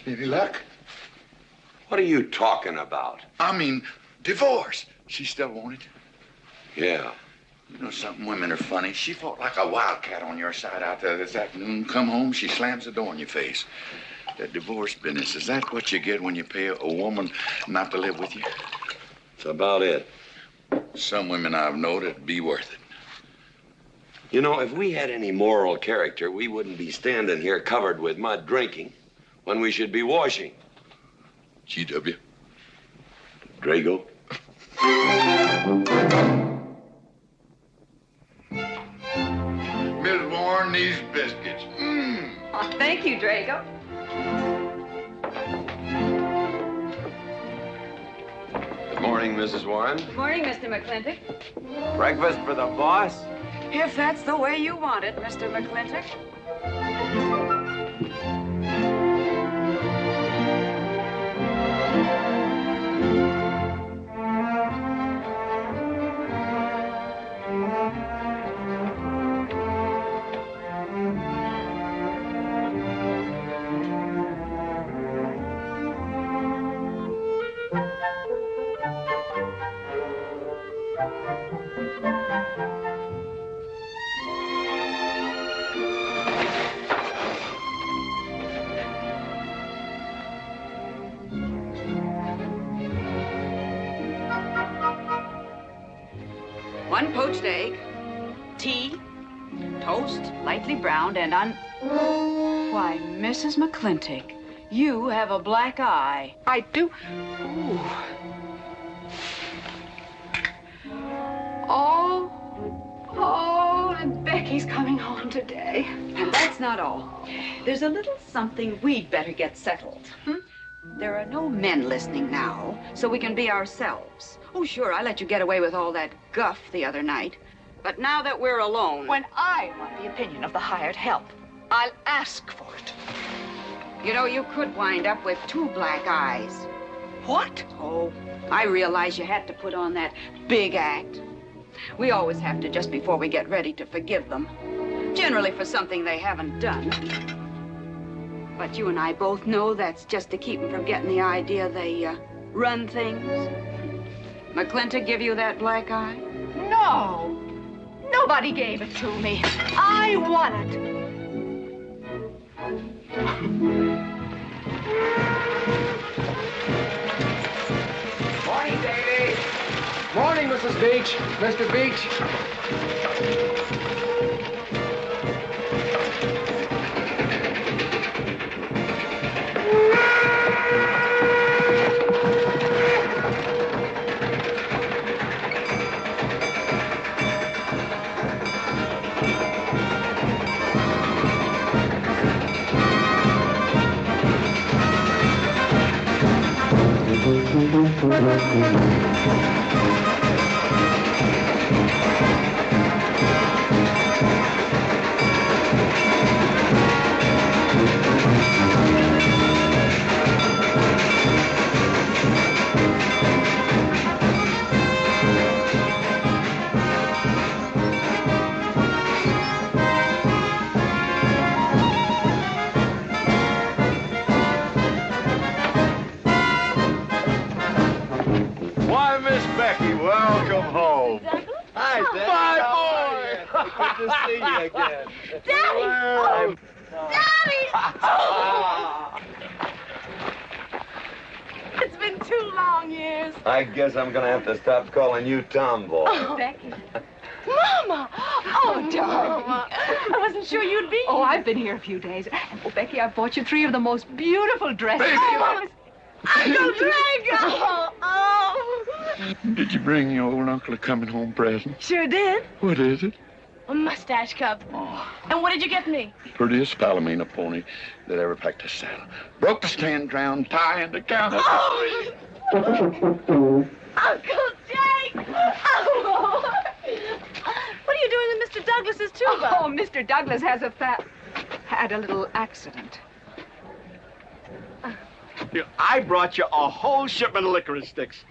Any luck?
What are you talking about?
I mean, divorce. She still wanted it.
Yeah.
You know something? Women are funny. She fought like a wildcat on your side out there this afternoon. Come home, she slams the door in your face. That divorce business, is that what you get when you pay a woman not to live with you?
That's about it.
Some women I've known it'd be worth it.
You know, if we had any moral character, we wouldn't be standing here covered with mud drinking when we should be washing.
GW.
Drago.
Miss Warren, these biscuits.
Oh, thank you, Drago.
Good morning, Mrs. Warren.
Good morning, Mr. McLintock.
Breakfast for the boss?
If that's the way you want it, Mr. McLintock. One poached egg, tea, toast, lightly browned, and Why, Mrs. McLintock, you have a black eye.
I do.
Ooh.
Oh, and Becky's coming home today.
And that's not all. There's a little something we'd better get settled. There are no men listening now, so we can be ourselves. Oh, sure, I let you get away with all that guff the other night. But now that we're alone...
When I want the opinion of the hired help, I'll ask for it.
You know, you could wind up with 2 black eyes.
What?
Oh, I realize you had to put on that big act. We always have to just before we get ready to forgive them. Generally for something they haven't done. But you and I both know that's just to keep them from getting the idea they run things. McLintock give you that black eye?
No. Nobody gave it to me. I won it.
Morning, Davy.
Morning, Mrs. Beach. Mr. Beach.
Why, Miss Becky, welcome home.
Hi, Dad.
My boy!
Good to see you again.
Daddy!
Well,
Daddy! Oh. It's been 2 long years.
I guess I'm gonna have to stop calling you Tomboy.
Oh, Becky.
Mama!
Oh, darling.
I wasn't sure you'd be.
Oh, I've been here a few days. And, oh, Becky, I bought you 3 of the most beautiful dresses.
Oh, Mama! Uncle Drago! Oh!
Did you bring your old uncle a coming home present?
Sure did.
What is it?
A mustache cup.
Oh.
And what did you get me?
Prettiest Palomino pony that ever packed a saddle. Broke the stand, drowned, tie, and the counter.
Oh! Uncle Jake! Oh! What are you doing with Mr. Douglas's tuba?
Oh, Mr. Douglas had a little accident.
I brought you a whole shipment of licorice sticks.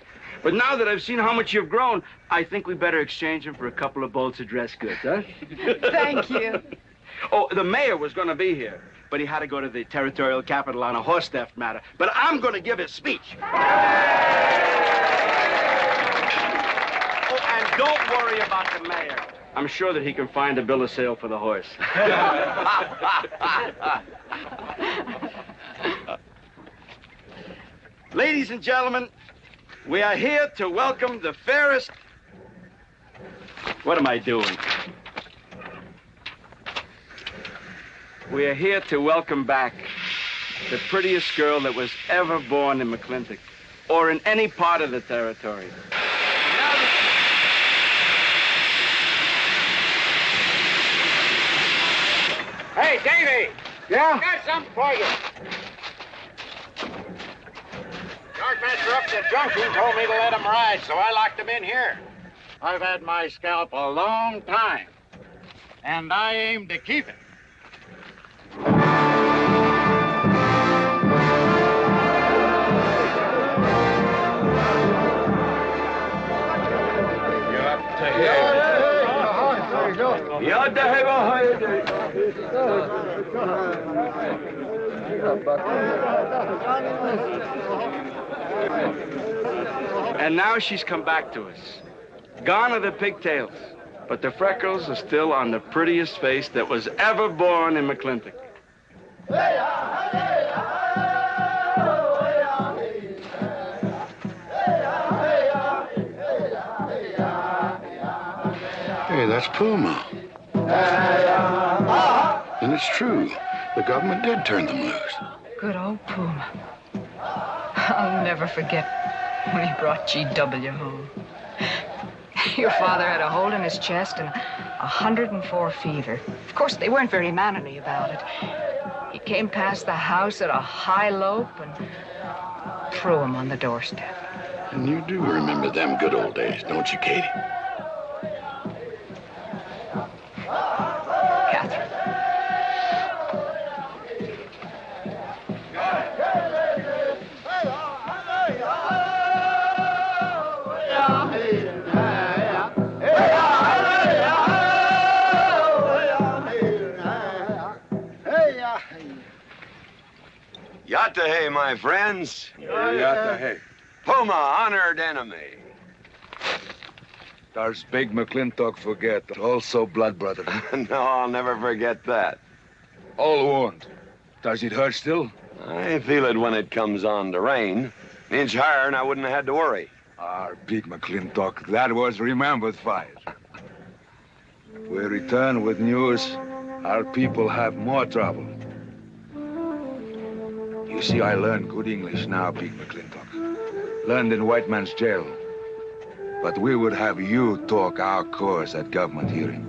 But now that I've seen how much you've grown, I think we better exchange them for a couple of bolts of dress goods, huh?
Thank you.
Oh, the mayor was going to be here, but he had to go to the territorial capital on a horse theft matter. But I'm going to give his speech. Oh, and don't worry about the mayor. I'm sure that he can find a bill of sale for the horse. Ladies and gentlemen, we are here to welcome the fairest... What am I doing? We are here to welcome back the prettiest girl that was ever born in McLintock or in any part of the territory.
Hey, Davy!
Yeah?
Got something for you. Yardmaster up to Drunken told me to let him ride, so I locked him in here. I've had my scalp a long time, and I aim to keep it.
And now she's come back to us. Gone are the pigtails, but the freckles are still on the prettiest face that was ever born in McLintock.
Hey, that's Puma. And it's true. The government did turn them loose.
Good old Puma. I'll never forget when he brought G.W. home. Your father had a hole in his chest and 104 fever. Of course, they weren't very mannerly about it. He came past the house at a high lope and threw him on the doorstep.
And you do remember them good old days, don't you, Katie?
Katherine.
Yatta-hey, my friends.
Yatta-hey.
Puma, honored enemy.
Does big McLintock forget, also blood brother?
No, I'll never forget that.
All wound. Does it hurt still?
I feel it when it comes on to rain. An inch higher and I wouldn't have had to worry.
Our big McLintock, that was remembered fight. We return with news. Our people have more trouble. You see, I learned good English now, big McLintock. Learned in white man's jail. But we would have you talk our cause at government hearing.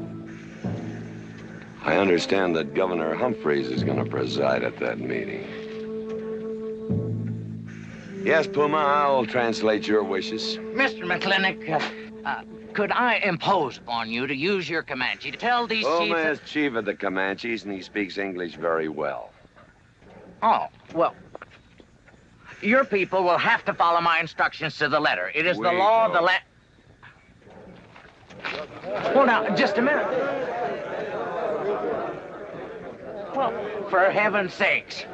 I understand that Governor Humphreys is going to preside at that meeting. Yes, Puma, I'll translate your wishes.
Mr. McLintock, could I impose upon you to use your Comanche to tell these
Puma
chiefs...
is chief of the Comanches, and he speaks English very well.
Oh, well, your people will have to follow my instructions to the letter. It is the law of the land. Well, now, just a minute. Well, for heaven's sakes.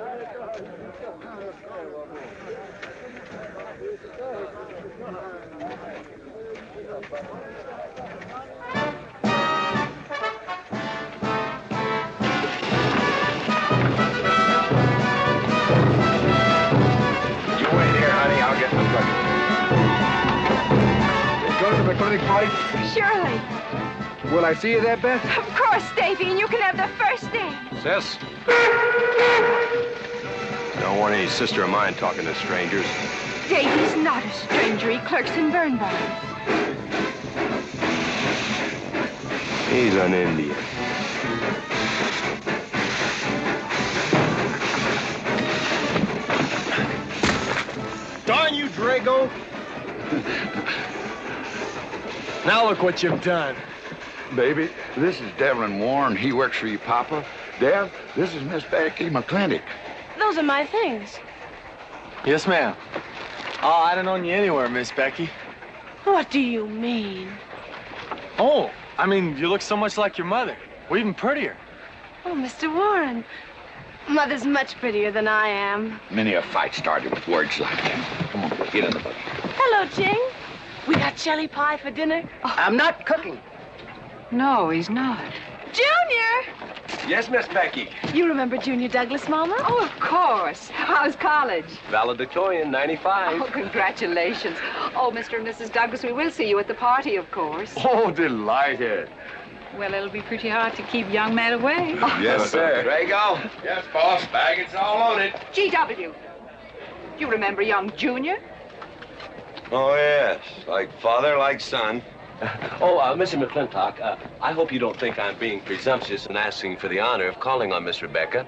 McLintock party?
Surely.
Will I see you there, Beth?
Of course, Davy, and you can have the first name.
Sis? Don't want any sister of mine talking to strangers.
Davy's not a stranger. He clerks in burn barns.
He's an Indian.
Darn you, Drago! Now look what you've done.
Baby, this is Devlin Warren. He works for you, Papa. Dev, this is Miss Becky McLintock.
Those are my things.
Yes, ma'am. Oh, I'd have known you anywhere, Miss Becky.
What do you mean?
Oh, I mean, you look so much like your mother. Well, even prettier.
Oh, Mr. Warren. Mother's much prettier than I am.
Many a fight started with words like that. Come on, get in the buggy.
Hello, Ching. We got jelly pie for dinner.
Oh. I'm not cooking.
No, he's not.
Junior!
Yes, Miss Becky.
You remember Junior Douglas, Mama?
Oh, of course. How's college?
Valedictorian, 95.
Oh, congratulations. Oh, Mr. and Mrs. Douglas, we will see you at the party, of course.
Oh, delighted.
Well, it'll be pretty hard to keep young men away.
Yes, sir. Drago?
Yes, boss. Baggage all loaded.
G.W. You remember young Junior?
Oh, yes. Like father, like son.
Mr. McLintock, I hope you don't think I'm being presumptuous in asking for the honor of calling on Miss Rebecca.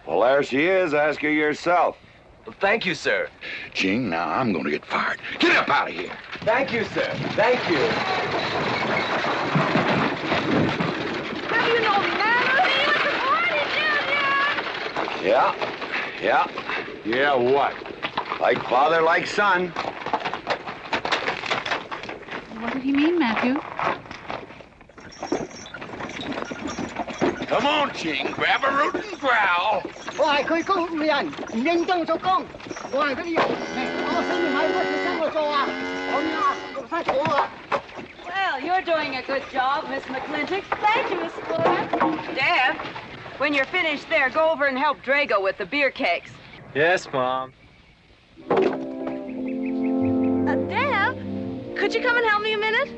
Well, there she is. Ask her yourself.
Well, thank you, sir.
Ching, now I'm going to get fired. Get up out of here.
Thank you, sir. Thank you.
How do you know me, Nana? See you at the party, Junior!
Yeah.
Yeah, what?
Like father, like son.
What did he mean, Matthew?
Come on, Ching. Grab a root and growl.
Well,
you're doing a good job, Miss McLintock. Thank you, Miss Flora. Deb, when you're finished there, go over and help Drago with the beer cakes.
Yes, Mom.
Deb, could you come and help me a minute?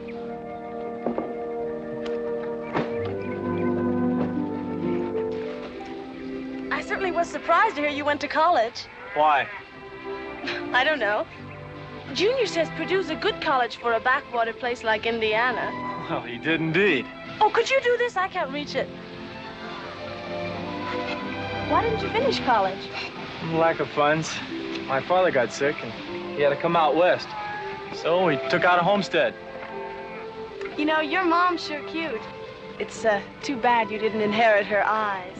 I certainly was surprised to hear you went to college.
Why?
I don't know. Junior says Purdue's a good college for a backwater place like Indiana.
Well, he did indeed.
Oh, could you do this? I can't reach it. Why didn't you finish college?
Lack of funds. My father got sick, and he had to come out west. So he took out a homestead.
You know, your mom's sure cute. It's too bad you didn't inherit her eyes.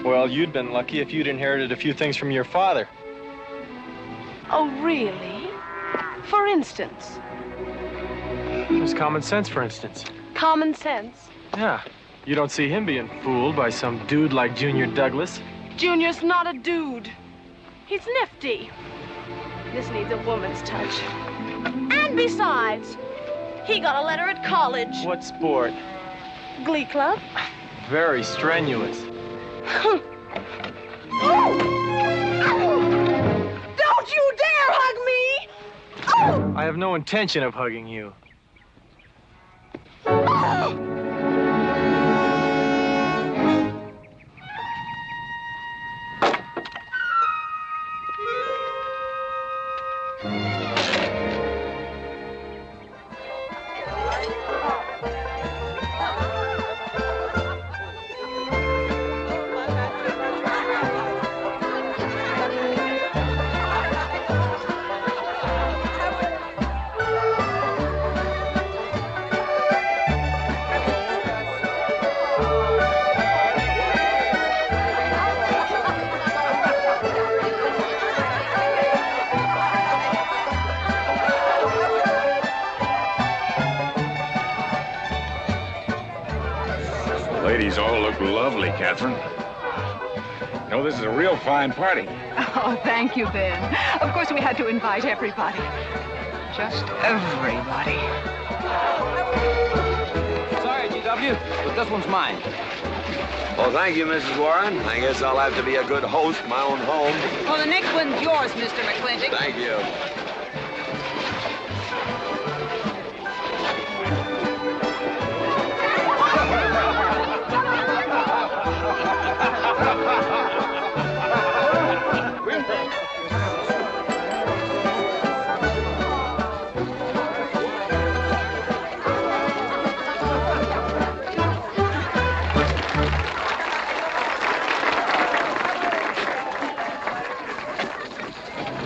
Well, you'd been lucky if you'd inherited a few things from your father.
Oh, really? For instance?
There's common sense, for instance.
Common sense?
Yeah. You don't see him being fooled by some dude like Junior Douglas.
Junior's not a dude. He's nifty. This needs a woman's touch. And besides, he got a letter at college.
What sport?
Glee club.
Very strenuous.
Don't you dare hug me! Oh!
I have no intention of hugging you.
Oh!
ladies all look lovely, Katherine. You know, this is a real fine party.
Oh, thank you, Ben. Of course, we had to invite everybody. Just everybody.
Sorry, GW, but this one's mine.
Well, thank you, Mrs. Warren. I guess I'll have to be a good host in my own home.
Well, the next one's yours, Mr. McLintock.
Thank you.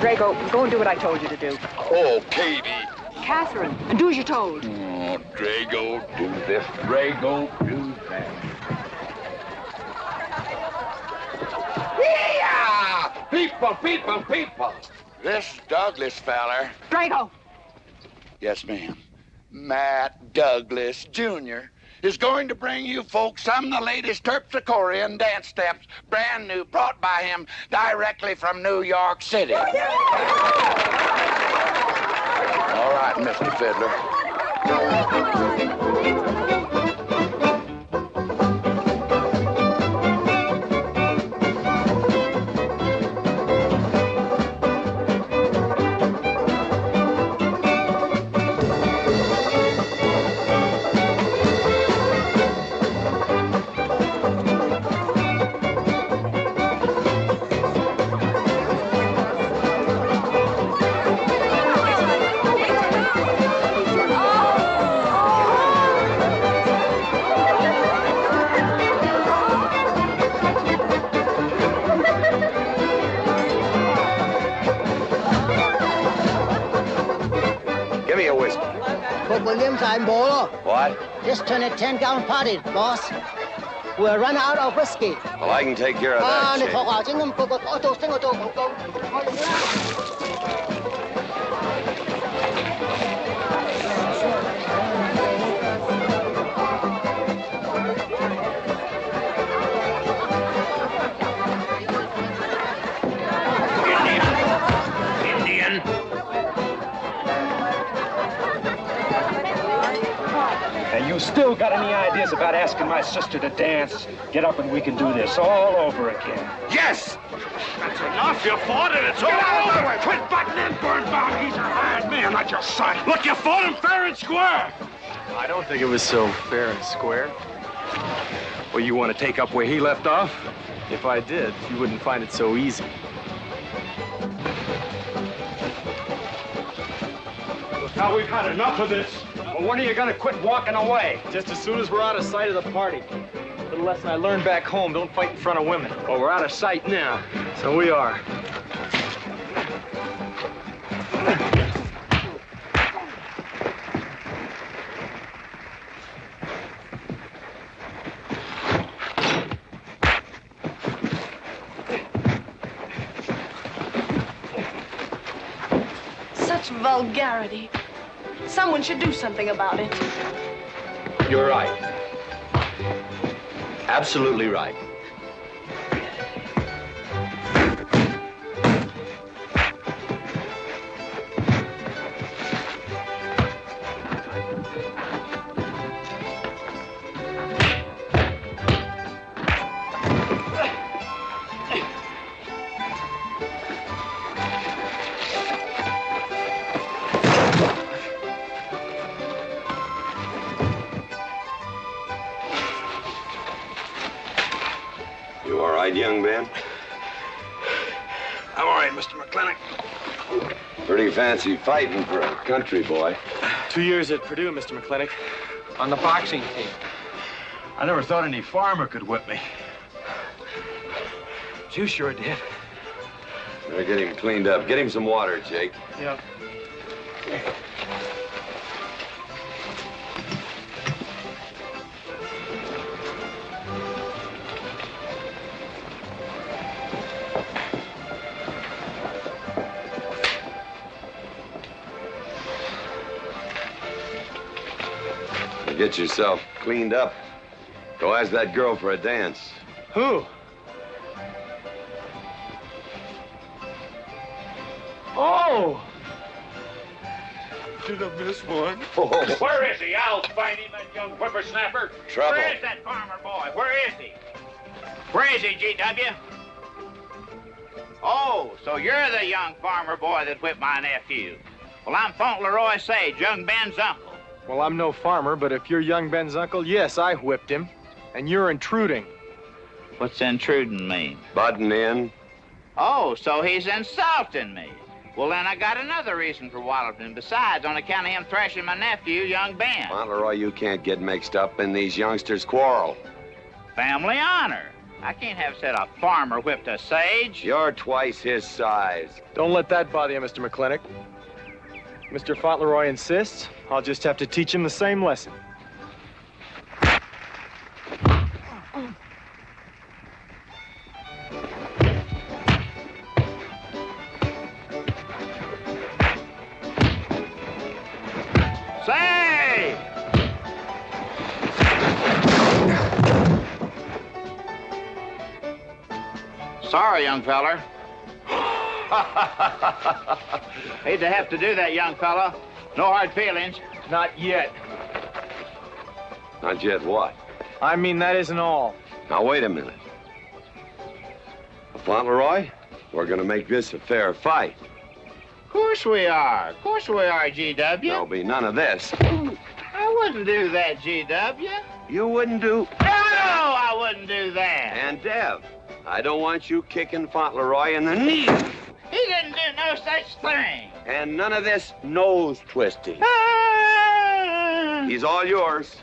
Drago, go and do what I told you to do.
Oh, Katie.
Katherine, do as you're told.
Oh, Drago, do this. Drago, do that. Yeah! People, people, people. This Douglas feller.
Drago!
Yes, ma'am. Matt Douglas, Jr. is going to bring you folks some of the latest terpsichorean dance steps, brand new, brought by him directly from New York City. All right, Mr. Fiddler.
What?
Just turn a 10-gallon party, boss. We'll run out of whiskey.
Well, I can take care of that, Jake.
You still got any ideas about asking my sister to dance? Get up and we can do this all over again.
Yes! That's enough. You fought it. It's all over. Quit butting in, Birnbaum. He's a hard man, not your son. Look, you fought him fair and square.
I don't think it was so fair and square.
Well, you want to take up where he left off?
If I did, you wouldn't find it so easy.
Look, now we've had enough of this. Well, when are you gonna quit walking away?
Just as soon as we're out of sight of the party. A little lesson I learned back home, don't fight in front of women.
Well, we're out of sight now.
So we are.
Such vulgarity. Someone should do something about it.
You're right. Absolutely right.
Young man?
I'm all right, Mr. McLintock.
Pretty fancy fighting for a country boy.
2 years at Purdue, Mr. McLintock, on the boxing team.
I never thought any farmer could whip me.
But you sure did.
Better get him cleaned up. Get him some water, Jake.
Yeah.
Get yourself cleaned up. Go ask that girl for a dance.
Who? Oh!
Did I miss one?
Where is he? I'll find him, that young whippersnapper.
Trouble.
Where is that farmer boy? Where is he? Where is he, G.W.? Oh, so you're the young farmer boy that whipped my nephew. Well, I'm Fauntleroy Sage, young Ben's uncle.
Well, I'm no farmer, but if you're young Ben's uncle, yes, I whipped him. And you're intruding.
What's intruding mean?
Butting in.
Oh, so he's insulting me. Well, then I got another reason for walloping him. Besides, on account of him thrashing my nephew, young Ben.
Fauntleroy, you can't get mixed up in these youngsters' quarrel.
Family honor. I can't have said a farmer whipped a sage.
You're twice his size.
Don't let that bother you, Mr. McLintock. Mr. Fauntleroy insists. I'll just have to teach him the same lesson.
Say! Sorry, young feller. Hate to have to do that, young fella. No hard feelings.
Not yet.
Not yet what?
I mean, that isn't all.
Now, wait a minute. Fauntleroy, we're gonna make this a fair fight.
Of course we are. Of course we are, G.W.
There'll be none of this.
I wouldn't do that, G.W.
You wouldn't do...
No, I wouldn't do that.
And Dev, I don't want you kicking Fauntleroy in the knee.
He didn't do no such thing.
And none of this nose twisting. He's all yours.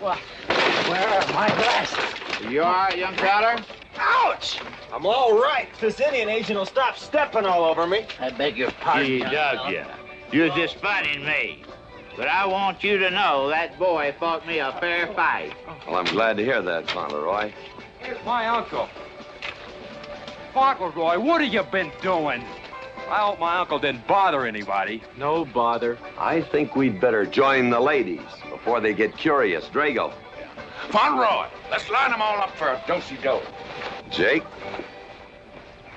Well, where are my glasses?
You all right, young feller?
Ouch! I'm all right. This Indian agent will stop stepping all over me. I beg your pardon.
G.W. You're just fighting me. But I want you to know that boy fought me a fair fight.
Well, I'm glad to hear that, Fauntleroy.
Here's my uncle. Fauntleroy, what have you been doing? I hope my uncle didn't bother anybody.
No bother.
I think we'd better join the ladies before they get curious. Drago.
Fauntleroy, let's line them all up for a do-si-do.
Jake,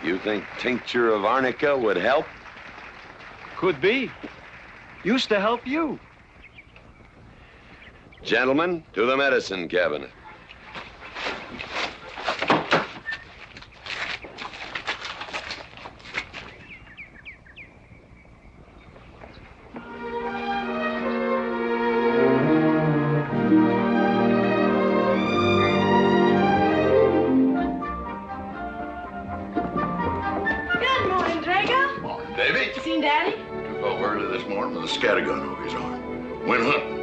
you think tincture of arnica would help?
Could be. Used to help you.
Gentlemen, to the medicine cabinet.
Good morning, Drago.
Morning, Davy.
You seen Daddy?
Took over early this morning with a scattergun over his arm. Went hunting.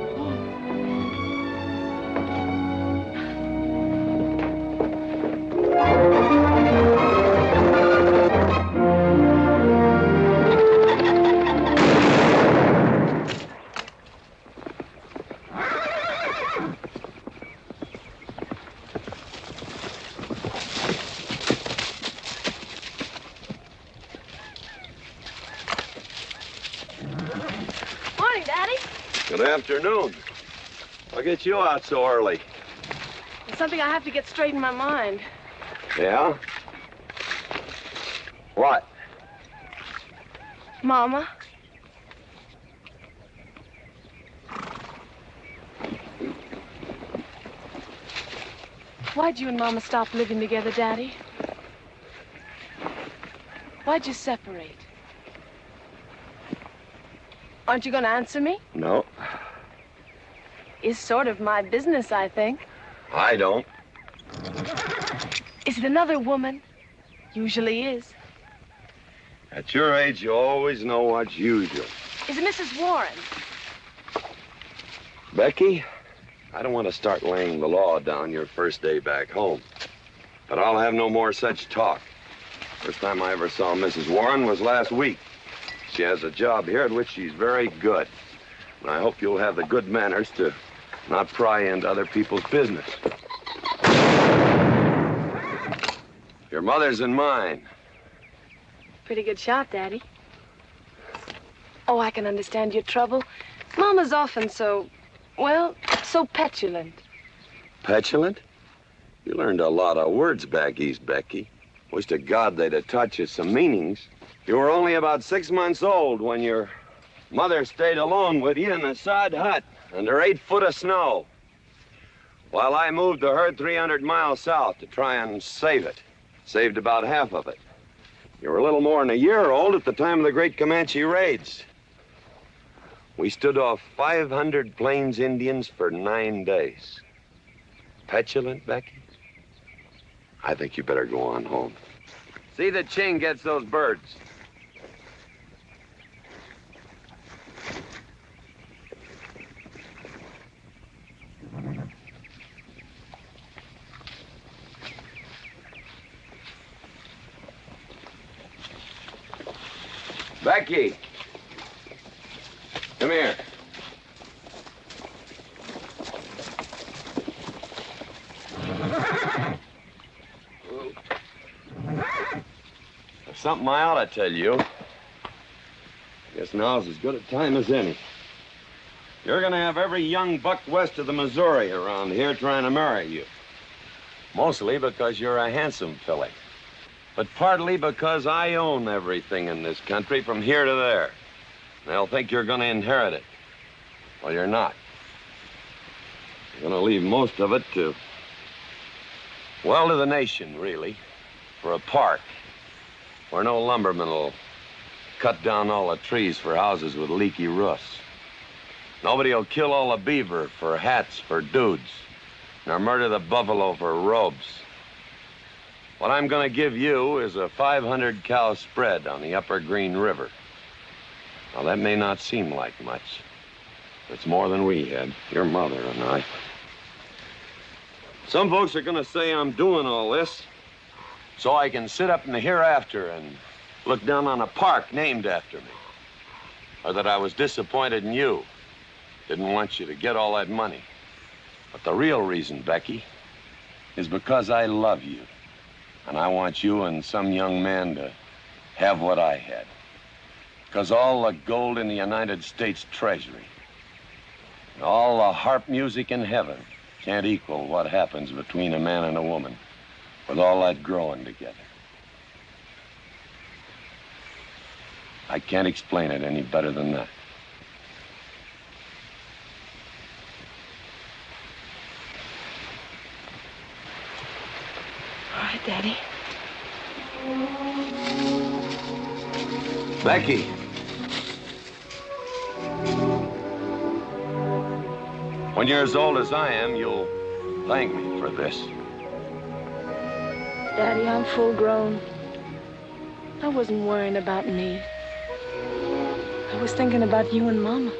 Morning, Daddy.
Good afternoon. What gets you out so early?
There's something I have to get straight in my mind.
Yeah? What?
Mama. Why'd you and Mama stop living together, Daddy? Why'd you separate? Aren't you going to answer me?
No,
It's sort of my business, I think.
I don't.
Is it another woman? Usually is.
At your age, you always know what's usual.
Is it Mrs. Warren?
Becky, I don't want to start laying the law down your first day back home. But I'll have no more such talk. First time I ever saw Mrs. Warren was last week. She has a job here at which she's very good. And I hope you'll have the good manners to not pry into other people's business. Your mother's and mine.
pretty good shot, Daddy. Oh, I can understand your trouble. Mama's often so, well, so petulant.
Petulant? You learned a lot of words back east, Becky. Wish to God they'd have taught you some meanings. You were only about 6 months old when your mother stayed alone with you in a sod hut under 8 foot of snow, while I moved the herd 300 miles south to try and save it. Saved about half of it. You were a little more than a year old at the time of the great Comanche raids. We stood off 500 Plains Indians for 9 days. Petulant, Becky? I think you better go on home. See that Ching gets those birds. Becky, come here. There's something I ought to tell you. Guess now's as good a time as any. You're gonna have every young buck west of the Missouri around here trying to marry you. Mostly because you're a handsome filly. But partly because I own everything in this country from here to there. They'll think you're gonna inherit it. Well, you're not. You're gonna leave most of it to, well, to the nation, really. For a park where no lumberman will cut down all the trees for houses with leaky roofs. Nobody will kill all the beaver for hats for dudes, nor murder the buffalo for robes. What I'm gonna give you is a 500 cow spread on the upper Green River. Now, that may not seem like much. It's more than we had, your mother and I. Some folks are gonna say I'm doing all this so I can sit up in the hereafter and look down on a park named after me. Or that I was disappointed in you. Didn't want you to get all that money. But the real reason, Becky, is because I love you. And I want you and some young man to have what I had. Because all the gold in the United States Treasury and all the harp music in heaven can't equal what happens between a man and a woman with all that growing together. I can't explain it any better than that.
All right, Daddy.
Becky. When you're as old as I am, you'll thank me for this.
Daddy, I'm full grown. I wasn't worrying about me. I was thinking about you and Mama.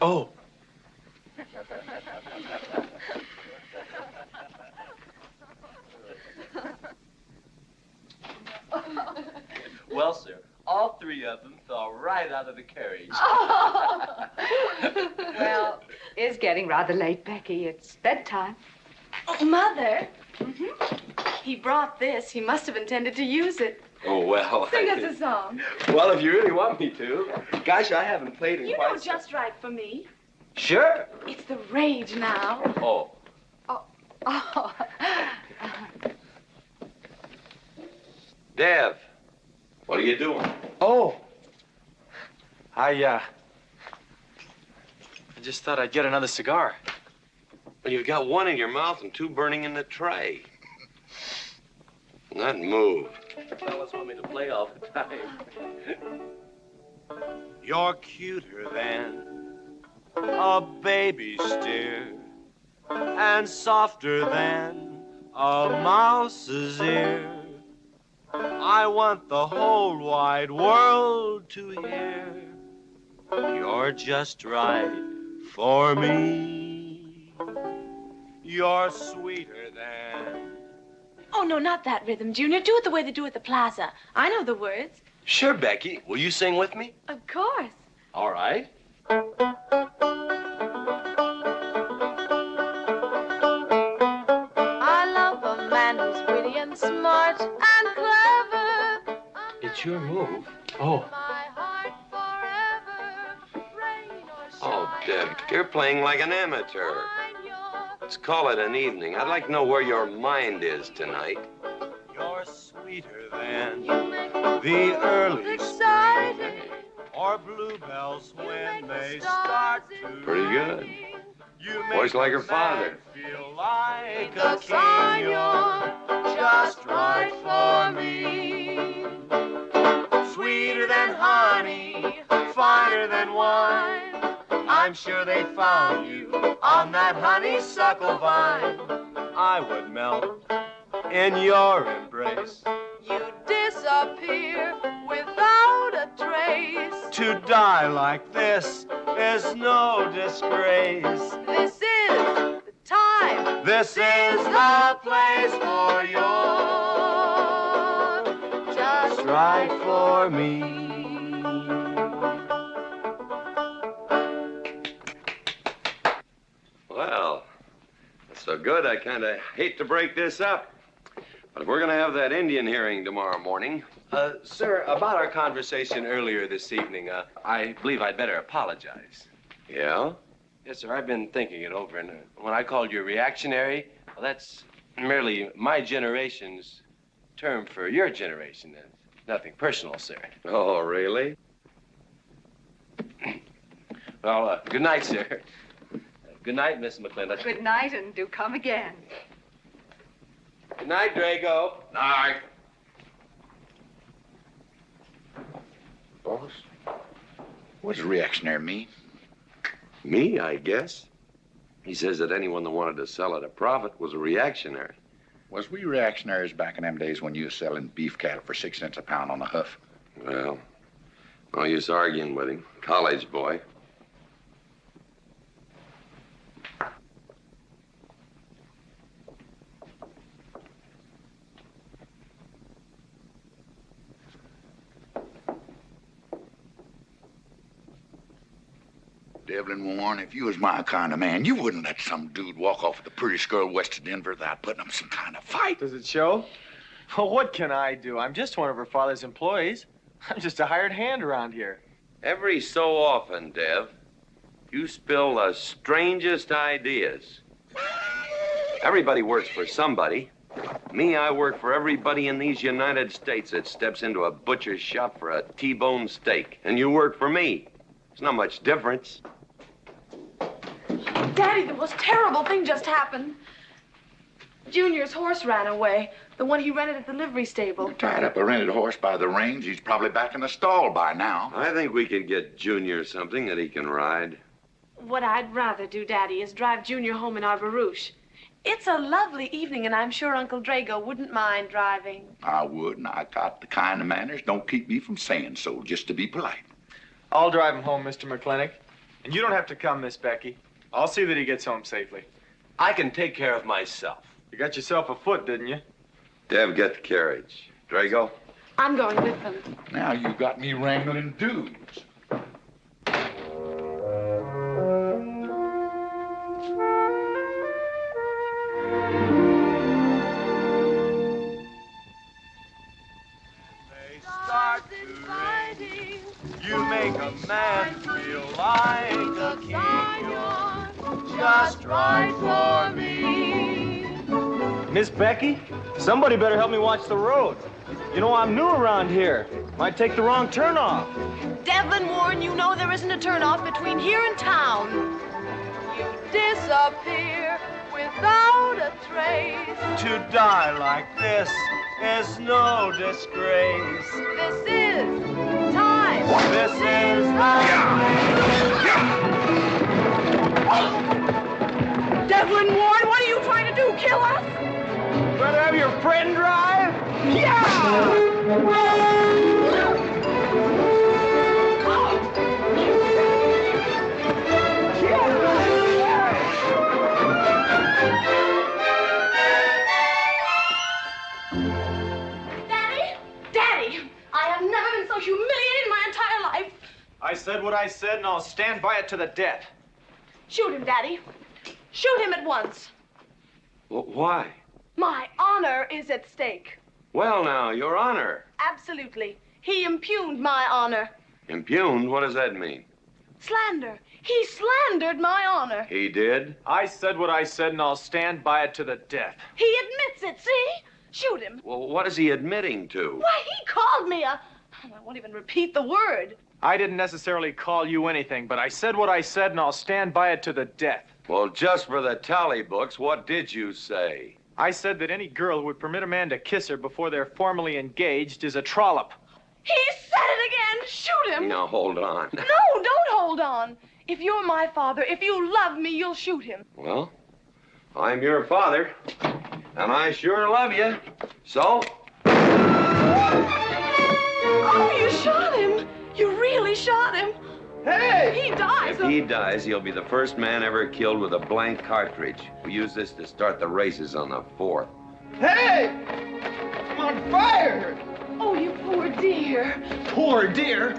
Oh.
Well, sir, all 3 of them fell right out of the carriage.
Well, it's getting rather late, Becky. It's bedtime.
Oh, Mother. He brought this. He must have intended to use it.
Oh, well.
Sing us a song.
Well, if you really want me to. Gosh, I haven't played in
You
quite
know just right for me.
Sure.
It's the rage now.
Oh.
Oh.
Dev, what are you doing?
Oh. I just thought I'd get another cigar.
Well, you've got 1 in your mouth and 2 burning in the tray. That move.
Fellas want me to play all the time.
You're cuter than a baby steer and softer than a mouse's ear. I want the whole wide world to hear. You're just right for me. You're sweeter than...
Oh, no, not that rhythm, Junior. Do it the way they do at the plaza. I know the words.
Sure, Becky. Will you sing with me?
Of course.
All right.
I love a man who's witty and smart and clever.
It's your move. Oh.
Oh, Deb, you're playing like an amateur. Let's call it an evening. I'd like to know where your mind is tonight.
You're sweeter than the early spring, or bluebells when they start to
Pretty good.
You
Voice like her father.
feel like a king. You're just right for me. Sweeter than honey, finer than wine. I'm sure they found you on that honeysuckle vine. I would melt in your embrace.
You disappear without a trace.
To die like this is no disgrace.
This is the time.
This is the place for you. Just right for me.
Well, that's so good, I kind of hate to break this up. But if we're going to have that Indian hearing tomorrow morning...
Sir, about our conversation earlier this evening, I believe I'd better apologize.
Yeah?
Yes, sir, I've been thinking it over, and when I called you reactionary, well, that's merely my generation's term for your generation. Nothing personal, sir.
Oh, really?
Well, good night, sir. Good night, Miss McLintock.
Good night, and do come again.
Good night, Drago.
Night.
Boss?
What does reactionary mean?
Me, I guess. He says that anyone that wanted to sell at a profit was a reactionary.
Was we reactionaries back in them days when you was selling beef cattle for 6 cents a pound on the hoof?
Well, no use arguing with him. College boy.
Devlin Warren, if you was my kind of man, you wouldn't let some dude walk off with the prettiest girl west of Denver without putting up some kind of fight.
Does it show? Well, what can I do? I'm just one of her father's employees. I'm just a hired hand around here.
Every so often, Dev, you spill the strangest ideas. Everybody works for somebody. Me, I work for everybody in these United States that steps into a butcher's shop for a T-bone steak. And you work for me. There's not much difference.
Daddy, the most terrible thing just happened. Junior's horse ran away. The one he rented at the livery stable.
Tied up a rented horse by the reins. He's probably back in the stall by now.
I think we could get Junior something that he can ride.
What I'd rather do, Daddy, is drive Junior home in our barouche. It's a lovely evening, and I'm sure Uncle Drago wouldn't mind driving.
I would, and I got the kind of manners don't keep me from saying so, just to be polite.
I'll drive him home, Mr. McLintock. And you don't have to come, Miss Becky. I'll see that he gets home safely.
I can take care of myself.
You got yourself a foot, didn't you?
Dev, get the carriage. Drago?
I'm going with them.
Now you got me wrangling dudes.
You make a man feel like a king. You're just right for me.
Miss Becky, somebody better help me watch the road. You know, I'm new around here. Might take the wrong turnoff.
Devlin Warren, you know there isn't a turnoff between here and town. You disappear without a trace.
To die like this is no disgrace.
This is time.
This is
Devlin Warren, what are you trying to do? Kill us?
friend drive?
Daddy, I have never been so humiliated in my entire life.
I said what I said, and I'll stand by it to the death.
Shoot him, Daddy. Shoot him at once.
Why?
My honor is at stake.
Well, now, Your Honor.
Absolutely. He impugned my honor.
Impugned? What does that mean?
Slander. He slandered my honor.
He did?
I said what I said, and I'll stand by it to the death.
He admits it, see? Shoot him.
Well, what is he admitting to?
Why, he called me a... I won't even repeat the word.
I didn't necessarily call you anything, but I said what I said, and I'll stand by it to the death.
Well, just for the tally books, what did you say?
I said that any girl who would permit a man to kiss her before they're formally engaged is a trollop.
He said it again. Shoot him.
Now, hold on.
No, don't hold on. If you're my father, if you love me, you'll shoot him.
Well, I'm your father, and I sure love you. So?
Oh, you shot him. You really shot him. Hey! He dies.
If he dies, he'll be the first man ever killed with a blank cartridge. We use this to start the races on the 4th.
Hey! I'm on fire!
Oh, you poor dear.
Poor dear?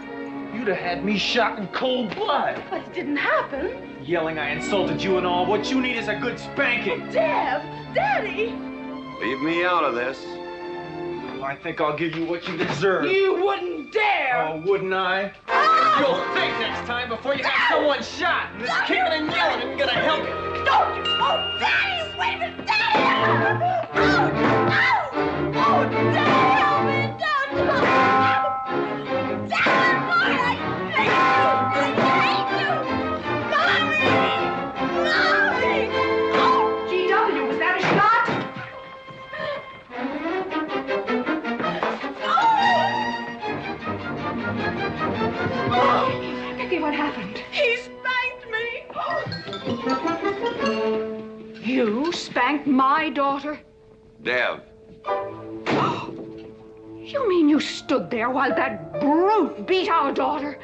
You'd have had me shot in cold blood.
But it didn't happen.
Yelling I insulted you and all. What you need is a good spanking.
Deb! Daddy!
Leave me out of this.
Well, I think I'll give you what you deserve.
You wouldn't dare!
Oh, wouldn't I? You'll think next time before you have someone shot. And this kicking and yelling isn't gonna help you.
Don't you! Oh, Daddy! Wait a minute! Daddy! Oh, Daddy! Help me! Don't! Daddy, boy! I hate you! Mommy! Oh,
GW, was that a shot? Becky, what happened?
He spanked me!
You spanked my daughter?
Dev.
You mean you stood there while that brute beat our daughter?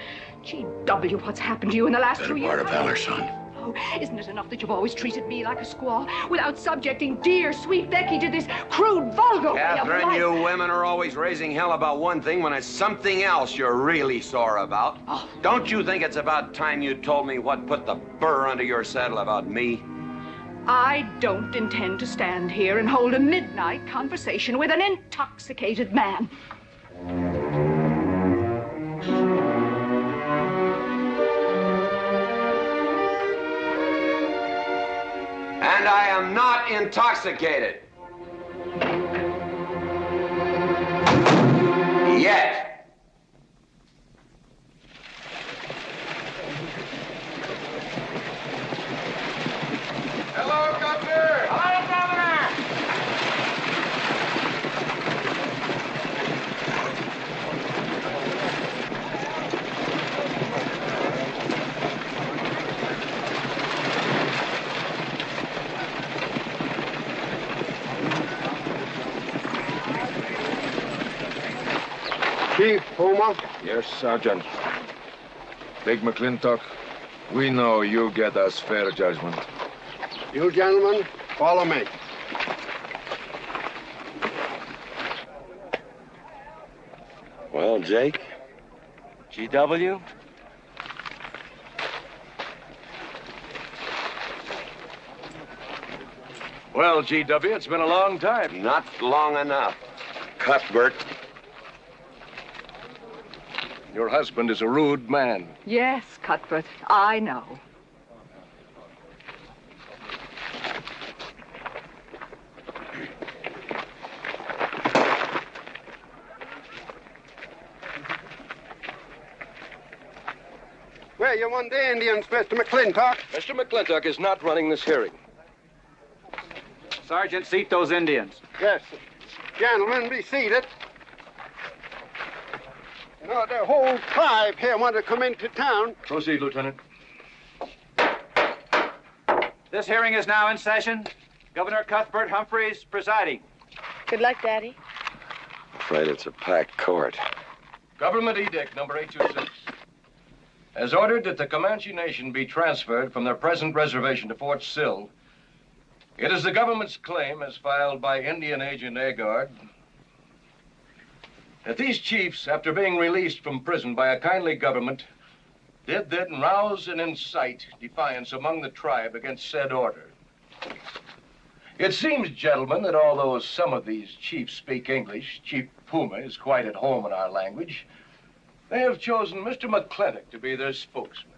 GW, what's happened to you in the last 2 years?
Part of valor, son.
Oh, isn't it enough that you've always treated me like a squaw without subjecting dear, sweet Becky to this crude, vulgar way of
Katherine,
life?
you women are always raising hell about one thing when it's something else you're really sore about.
Oh.
Don't you think it's about time you told me what put the burr under your saddle about me?
I don't intend to stand here and hold a midnight conversation with an intoxicated man.
And I am not intoxicated. Yet.
Hello, Governor!
Hello, Governor!
Chief Puma?
Yes, Sergeant. Big McLintock, we know you get us fair judgment.
You gentlemen, follow me.
Well, Jake?
GW?
Well, GW, it's been a long time.
Not long enough. Cuthbert.
Your husband is a rude man.
Yes, Cuthbert, I know.
Where you want the Indians, Mr. McLintock?
Mr. McLintock is not running this hearing.
Sergeant, seat those Indians.
Yes. Gentlemen, be seated. You know, the whole tribe here want to come into town.
Proceed, Lieutenant.
This hearing is now in session. Governor Cuthbert Humphreys presiding.
Good luck, Daddy.
Afraid it's a packed court.
Government Edict number 826. Has ordered that the Comanche Nation be transferred from their present reservation to Fort Sill. It is the government's claim, as filed by Indian Agent Agard, that these chiefs, after being released from prison by a kindly government, did then rouse and incite defiance among the tribe against said order. It seems, gentlemen, that although some of these chiefs speak English, Chief Puma is quite at home in our language, they have chosen Mr. McLintock to be their spokesman.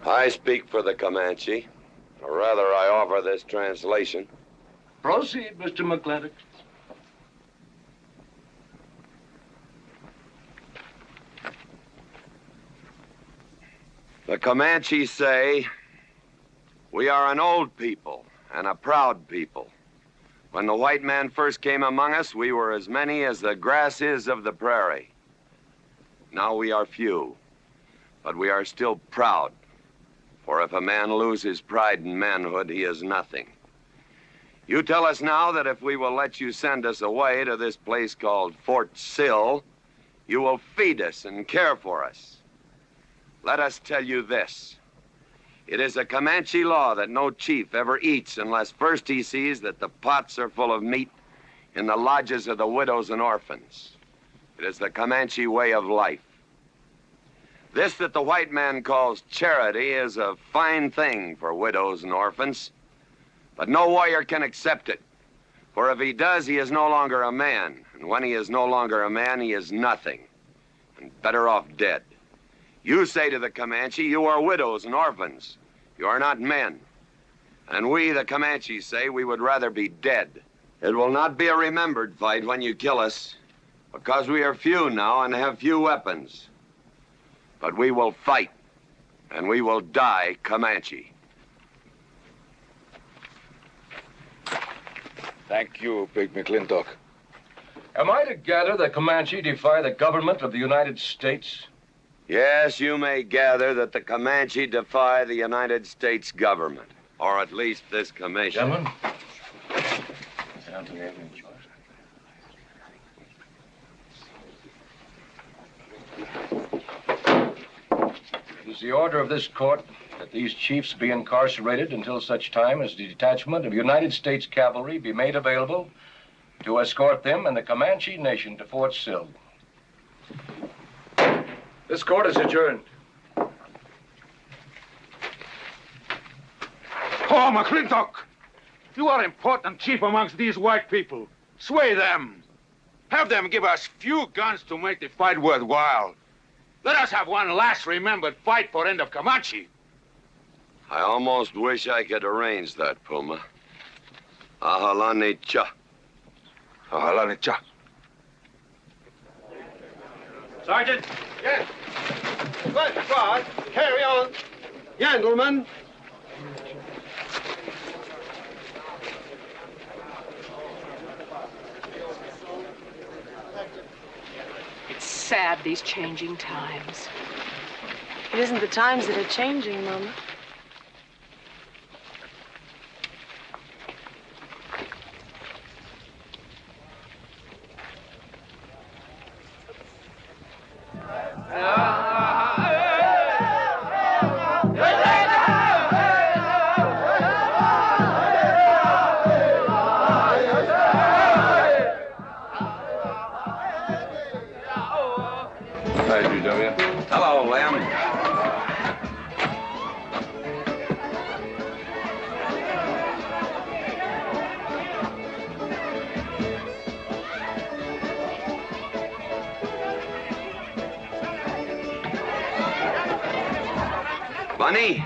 I speak for the Comanche, or rather I offer this translation.
Proceed, Mr. McLintock.
The Comanches say, we are an old people and a proud people. When the white man first came among us, we were as many as the grass is of the prairie. Now we are few, but we are still proud. For if a man lose his pride in manhood, he is nothing. You tell us now that if we will let you send us away to this place called Fort Sill, you will feed us and care for us. Let us tell you this. It is a Comanche law that no chief ever eats unless first he sees that the pots are full of meat in the lodges of the widows and orphans. It is the Comanche way of life. This that the white man calls charity is a fine thing for widows and orphans, but no warrior can accept it. For if he does, he is no longer a man, and when he is no longer a man, he is nothing, and better off dead. You say to the Comanche, you are widows and orphans. You are not men. And we, the Comanche, say we would rather be dead. It will not be a remembered fight when you kill us, because we are few now and have few weapons. But we will fight, and we will die Comanche.
Thank you, Big McLintock.
Am I to gather that Comanche defy the government of the United States?
Yes, you may gather that the Comanche defy the United States government, or at least this commission.
Gentlemen. It is the order of this court that these chiefs be incarcerated until such time as the detachment of United States cavalry be made available to escort them and the Comanche Nation to Fort Sill. This court is adjourned.
Oh, McLintock! You are important chief amongst these white people. Sway them. Have them give us few guns to make the fight worthwhile. Let us have one last remembered fight for end of Comanche.
I almost wish I could arrange that, Puma. Ahalani cha.
Ahalani cha.
Sergeant? Yes. Good squad. Carry on. Gentlemen.
It's sad, these changing times.
It isn't the times that are changing, Mama.
Hello, Lem. Bunny?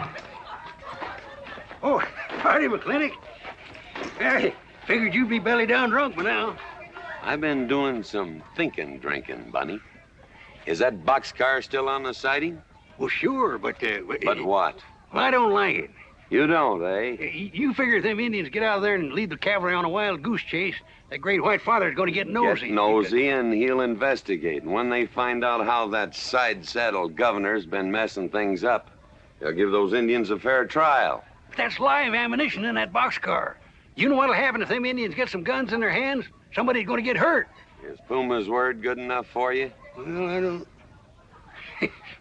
Oh, howdy, McLintock. Hey, figured you'd be belly down drunk by now.
I've been doing some drinking, Bunny. Is that boxcar still on the siding?
Well, sure, but...
But what?
Well, I don't like it.
You don't, eh?
You figure if them Indians get out there and lead the cavalry on a wild goose chase, that great white father's going to get nosy.
Get nosy, and he'll investigate. And when they find out how that side-saddled governor's been messing things up, they'll give those Indians a fair trial.
That's live ammunition in that boxcar. You know what'll happen if them Indians get some guns in their hands? Somebody's gonna get hurt.
Is Puma's word good enough for you?
Well, I don't...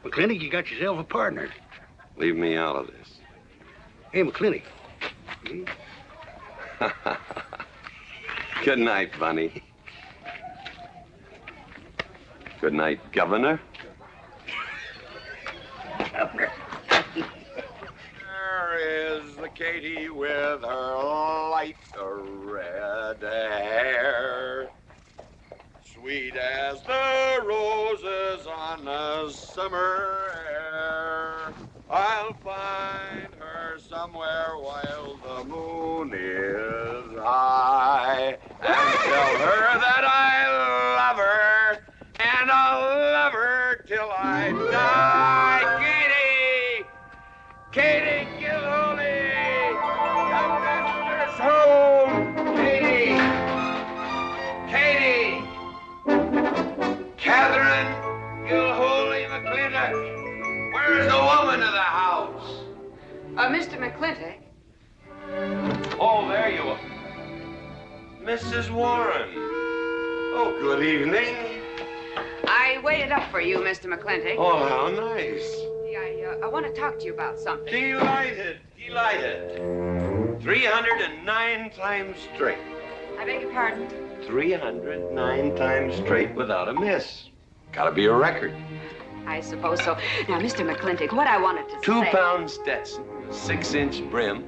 McLintock, you got yourself a partner.
Leave me out of this.
Hey, McLintock.
Good night, Bunny. Good night, Governor. There is the Katie with her light red hair, sweet as the roses on a summer air. I'll find her somewhere while the moon is high and tell her that I love her, and I'll love her till I die. Katie! Katie Gilhooly! The master's home! Katie! Katie! Katherine Gilhooly McLintock! Where's the woman of the house?
Mr. McLintock.
Oh, there you are. Mrs. Warren. Oh, good evening.
I waited up for you, Mr. McLintock.
Oh, how nice.
I want to talk to you about something.
Delighted, delighted. 309 times straight.
I beg your pardon?
309 times straight without a miss. Gotta be a record.
I suppose so. Now, Mr. McLintock, what I wanted to say...
2-pound Stetson, 6-inch brim,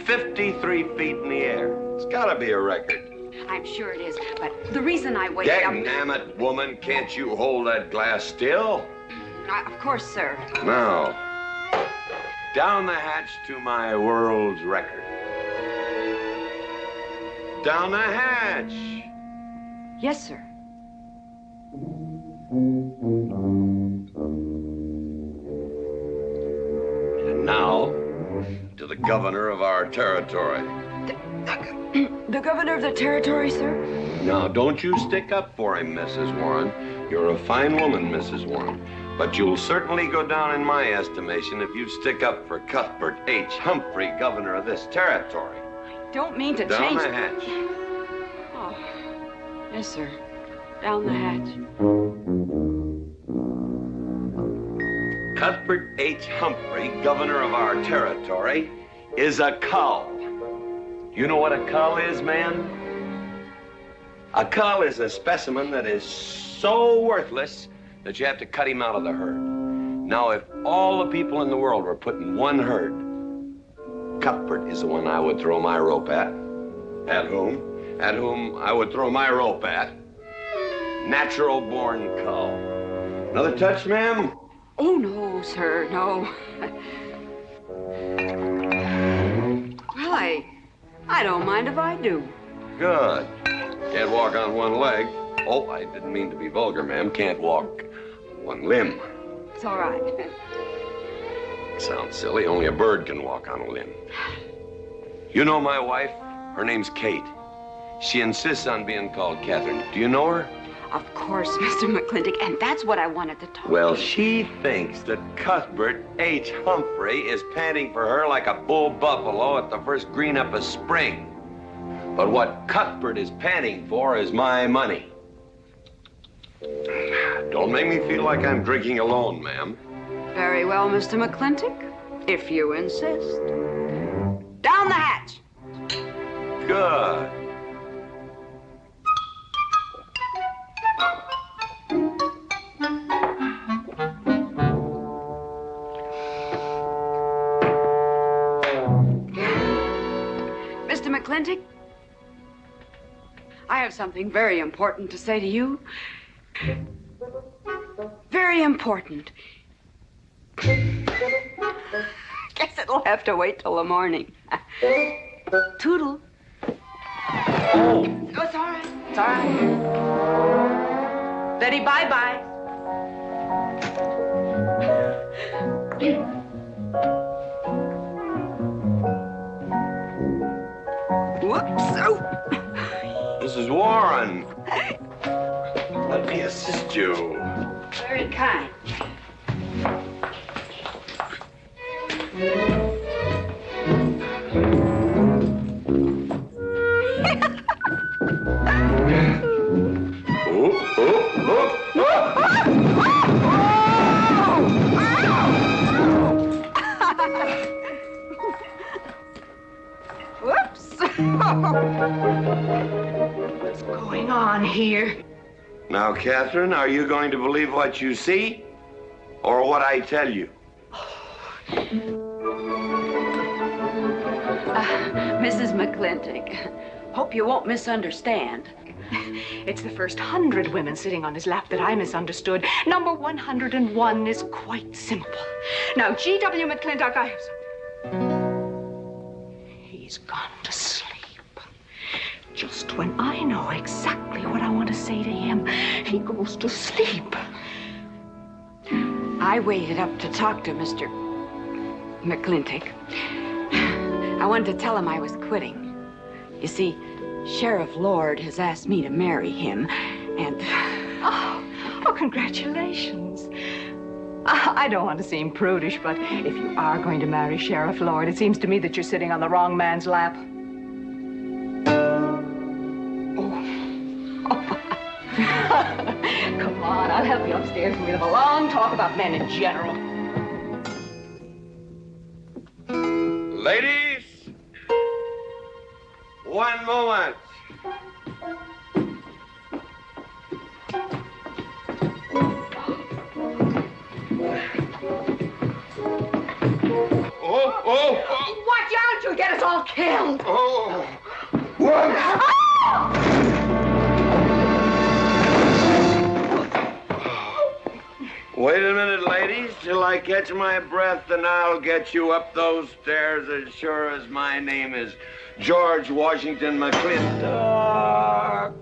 53 feet in the air. It's gotta be a record.
I'm sure it is, but the reason I waited up...
Dagnammit, woman, can't you hold that glass still?
Of course, sir.
Now, down the hatch to my world's record. Down the hatch.
Yes, sir.
And now, to the governor of our territory.
The governor of the territory, sir?
Now, don't you stick up for him, Mrs. Warren. You're a fine woman, Mrs. Warren. But you'll certainly go down in my estimation if you stick up for Cuthbert H. Humphrey, governor of this territory.
I don't mean to
Down
change...
the hatch.
Oh, yes, sir. Down the hatch.
Cuthbert H. Humphrey, governor of our territory, is a cull. You know what a cull is, man? A cull is a specimen that is so worthless that you have to cut him out of the herd. Now, if all the people in the world were put in one herd, Cuthbert is the one I would throw my rope at. At whom? At whom I would throw my rope at. Natural-born cull. Another touch, ma'am?
Oh, no, sir, no. Well, I don't mind if I do.
Good. Can't walk on one leg. Oh, I didn't mean to be vulgar, ma'am. Can't walk one limb.
It's all right.
Sounds silly. Only a bird can walk on a limb. You know my wife? Her name's Kate. She insists on being called Katherine. Do you know her?
Of course, Mr. McLintock, and that's what I wanted to talk
Well,
to you.
she thinks that Cuthbert H. Humphrey is panting for her like a bull buffalo at the first green up of spring. But what Cuthbert is panting for is my money. Don't make me feel like I'm drinking alone, ma'am.
Very well, Mr. McLintock, if you insist. Down the hatch.
Good.
Mr. McLintock, I have something very important to say to you. Very important. Guess it'll have to wait till the morning. Toodle. Oh, it's all right. It's all right. Betty, bye-bye. Whoops. Oh.
Mrs. Warren. Let me assist you.
Very kind.
on here?
Now, Katherine, are you going to believe what you see or what I tell you?
Mrs. McLintock, hope you won't misunderstand.
It's the first 100 women sitting on his lap that I misunderstood. Number 101 is quite simple. Now, G.W. McLintock, I have something. He's gone to sleep. Just when I know exactly what I want to say to him, he goes to sleep.
I waited up to talk to Mr. McLintock. I wanted to tell him I was quitting. You see, Sheriff Lord has asked me to marry him, and...
Oh, congratulations. I don't want to seem prudish, but if you are going to marry Sheriff Lord, it seems to me that you're sitting on the wrong man's lap. Come on, I'll help you upstairs and we'll have a long talk about men in general.
Ladies, one moment.
Oh! Watch out, you'll get us all killed!
Oh! Wait a minute, ladies, till I catch my breath, and I'll get you up those stairs as sure as my name is George Washington McLintock.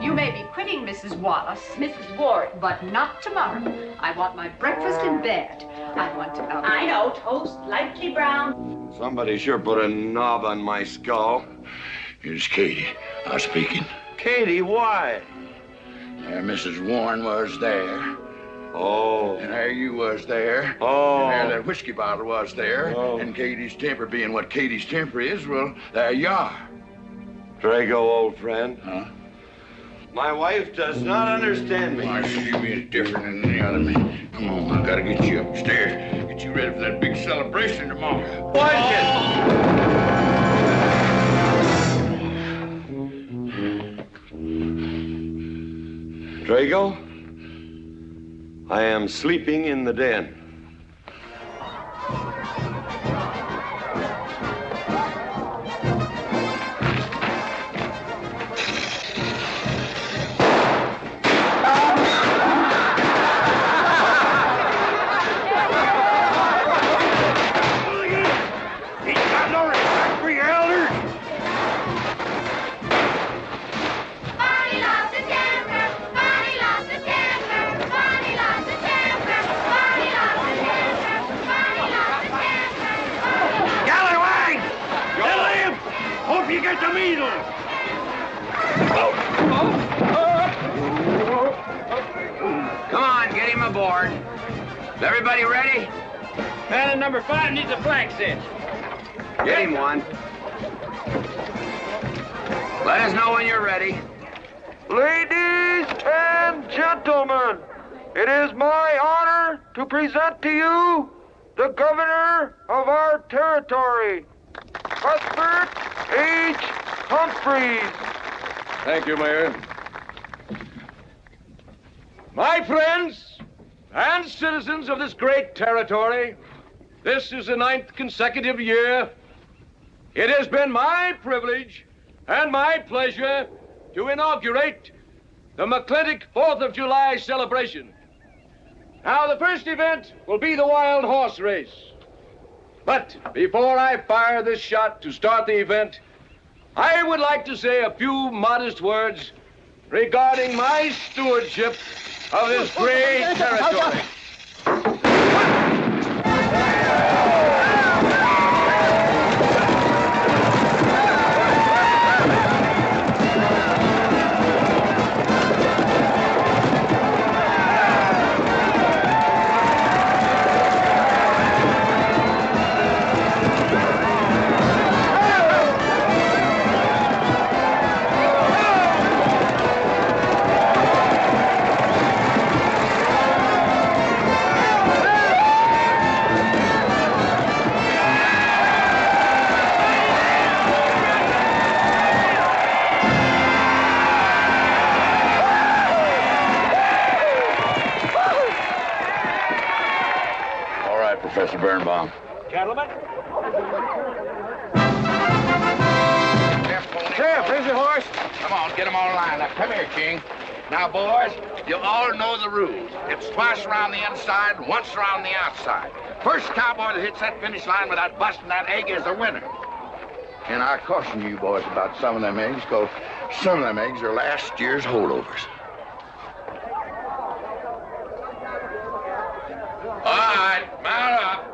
You may be quitting, Mrs. Wallace, Mrs. Ward, but not tomorrow. I want my breakfast in bed. I want to... I know, toast, lightly brown.
Somebody sure put a knob on my skull.
Here's Katie. I'm speaking.
Katie, why?
There Mrs. Warren was there.
Oh.
And there you was there.
Oh.
And there that whiskey bottle was there.
Oh.
And Katie's temper being what Katie's temper is, well, there you are.
Drago, old friend.
Huh?
My wife does not understand me.
Why, she be different than any other man. Come on, I gotta get you upstairs. Get you ready for that big celebration tomorrow.
Drago, I am sleeping in the den.
Come on, get him aboard. Is everybody ready?
Man in number 5 needs a flank cinch.
Get him one. Let us know when you're ready.
Ladies and gentlemen, it is my honor to present to you the governor of our territory, Cuthbert H. Humphreys.
Thank you, Mayor. My friends and citizens of this great territory, this is the 9th consecutive year. It has been my privilege and my pleasure to inaugurate the McLintock 4th of July celebration. Now, the first event will be the wild horse race. But before I fire this shot to start the event, I would like to say a few modest words regarding my stewardship of this great territory.
Birnbaum.
Cattlemen?
Sheriff, here's your horse. Come on, get them all lined up. Come here, King. Now, boys, you all know the rules. It's twice around the inside, once around the outside. First cowboy that hits that finish line without busting that egg is the winner. And I caution you boys about some of them eggs, because some of them eggs are last year's holdovers. All right, mount up.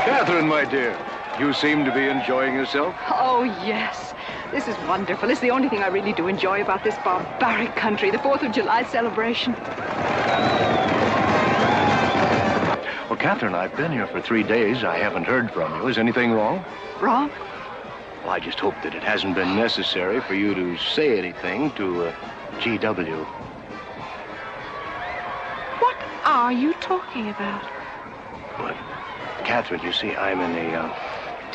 Katherine, my dear, you seem to be enjoying yourself.
Oh, yes. This is wonderful. It's the only thing I really do enjoy about this barbaric country, the 4th of July celebration.
Well, Katherine, I've been here for 3 days. I haven't heard from you. Is anything wrong?
Wrong?
Well, I just hope that it hasn't been necessary for you to say anything to GW.
What are you talking about?
But, Katherine, you see, I'm in a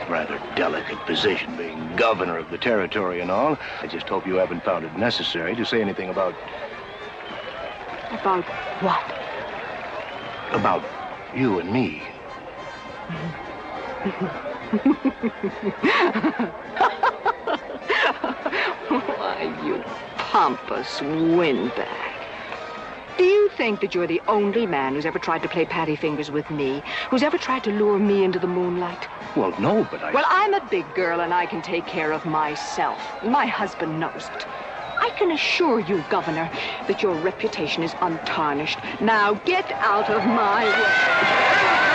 rather delicate position, being governor of the territory and all. I just hope you haven't found it necessary to say anything about...
About what?
About you and me.
Why, you pompous windbag. Do you think that you're the only man who's ever tried to play patty fingers with me, who's ever tried to lure me into the moonlight?
Well, no, but I...
Well, I'm a big girl and I can take care of myself. My husband knows it. I can assure you, Governor, that your reputation is untarnished. Now get out of my way.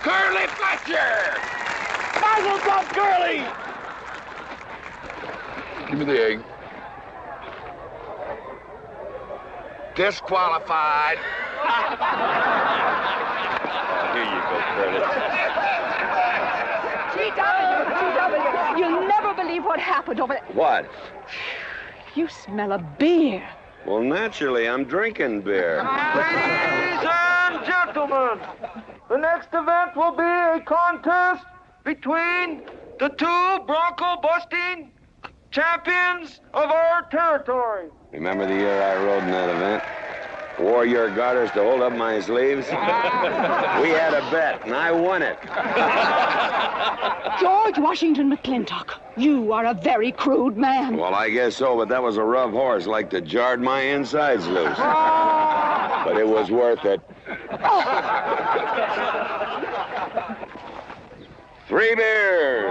Curly Fletcher!
Mazel tov, Curly!
Give me the egg. Disqualified.
Here you go, Curly.
GW, you'll never believe what happened over there.
What?
You smell a beer.
Well, naturally, I'm drinking beer.
Ladies and gentlemen, the next event will be a contest between the two bronco-busting champions of our territory.
Remember the year I rode in that event? Wore your garters to hold up my sleeves? We had a bet, and I won it.
George Washington McLintock, you are a very crude man.
Well, I guess so, but that was a rough horse, like to jarred my insides loose. But it was worth it. 3 beers.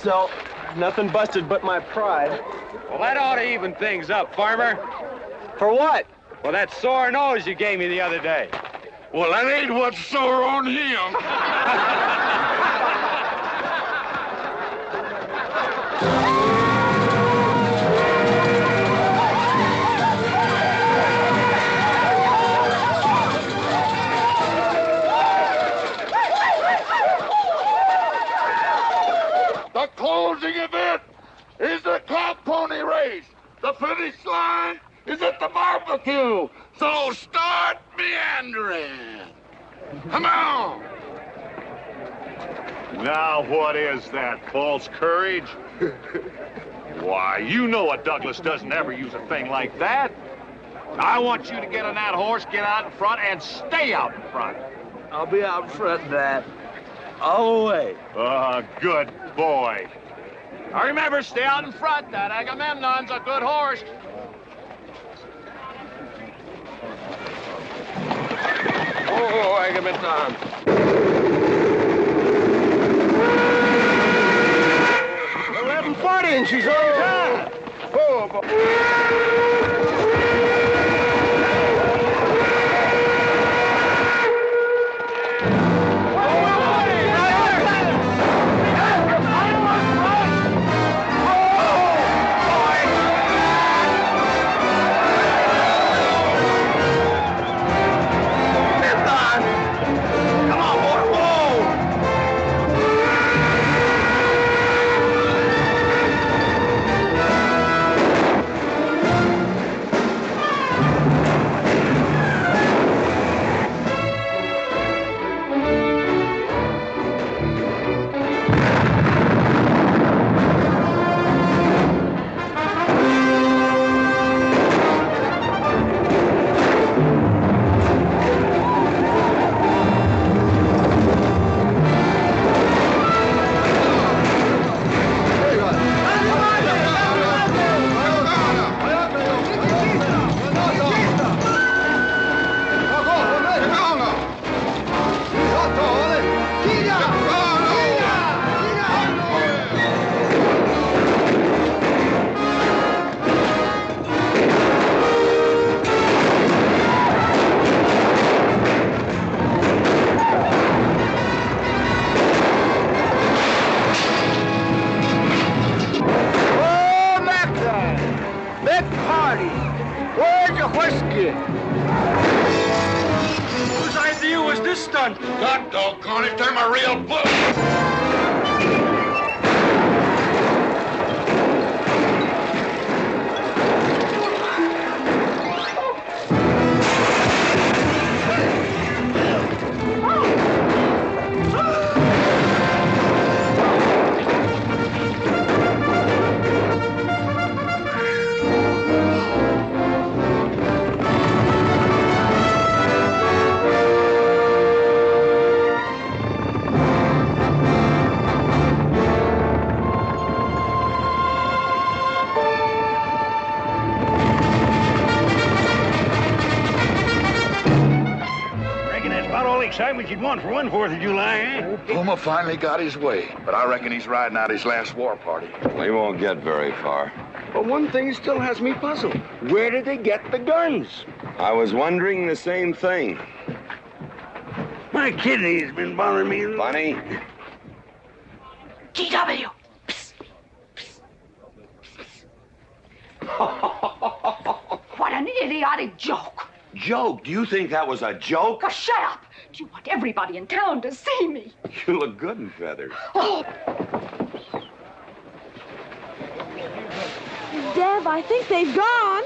So, nothing busted but my pride.
Well, that ought to even things up, Farmer.
For what?
Well, that sore nose you gave me the other day.
Well, that ain't what's sore on him. The closing event is the cow pony race. The finish line is at the barbecue. So start meandering. Come on.
Now, what is that, false courage? Why, you know a Douglas doesn't ever use a thing like that. I want you to get on that horse, get out in front, and stay out in front.
I'll be out in front, Dad. All the way.
Good boy.
Now remember, stay out in front. That Agamemnon's a good horse.
Oh, Agamemnon.
11:40 and she's on time. Oh, boy. Whose idea was this stunt?
God doggone it, they're my real book.
Excitement you'd want for one 4th of July, eh?
Puma finally got his way, but I reckon he's riding out his last war party.
We won't get very far.
But one thing still has me puzzled. Where did they get the guns?
I was wondering the same thing.
My kidney's been bothering me.
Funny.
GW. What an idiotic joke.
Joke? Do you think that was a joke?
Oh, shut up. Do you want everybody in town to see me?
You look good in feathers.
Oh.
Dev, I think they've gone.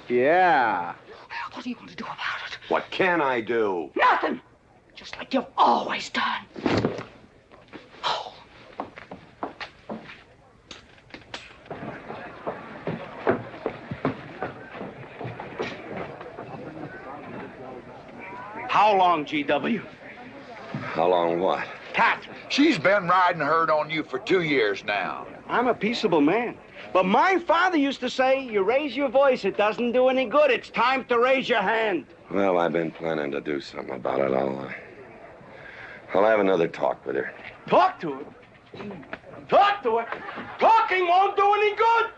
Yeah.
What are you going to do about it?
What can I do?
Nothing. Just like you've always done.
How long, GW?
How long what?
Katherine.
She's been riding herd on you for 2 years now.
I'm a peaceable man. But my father used to say, you raise your voice, it doesn't do any good. It's time to raise your hand.
Well, I've been planning to do something about it. I'll have another talk with her.
Talk to her? Talk to her? Talking won't do any good.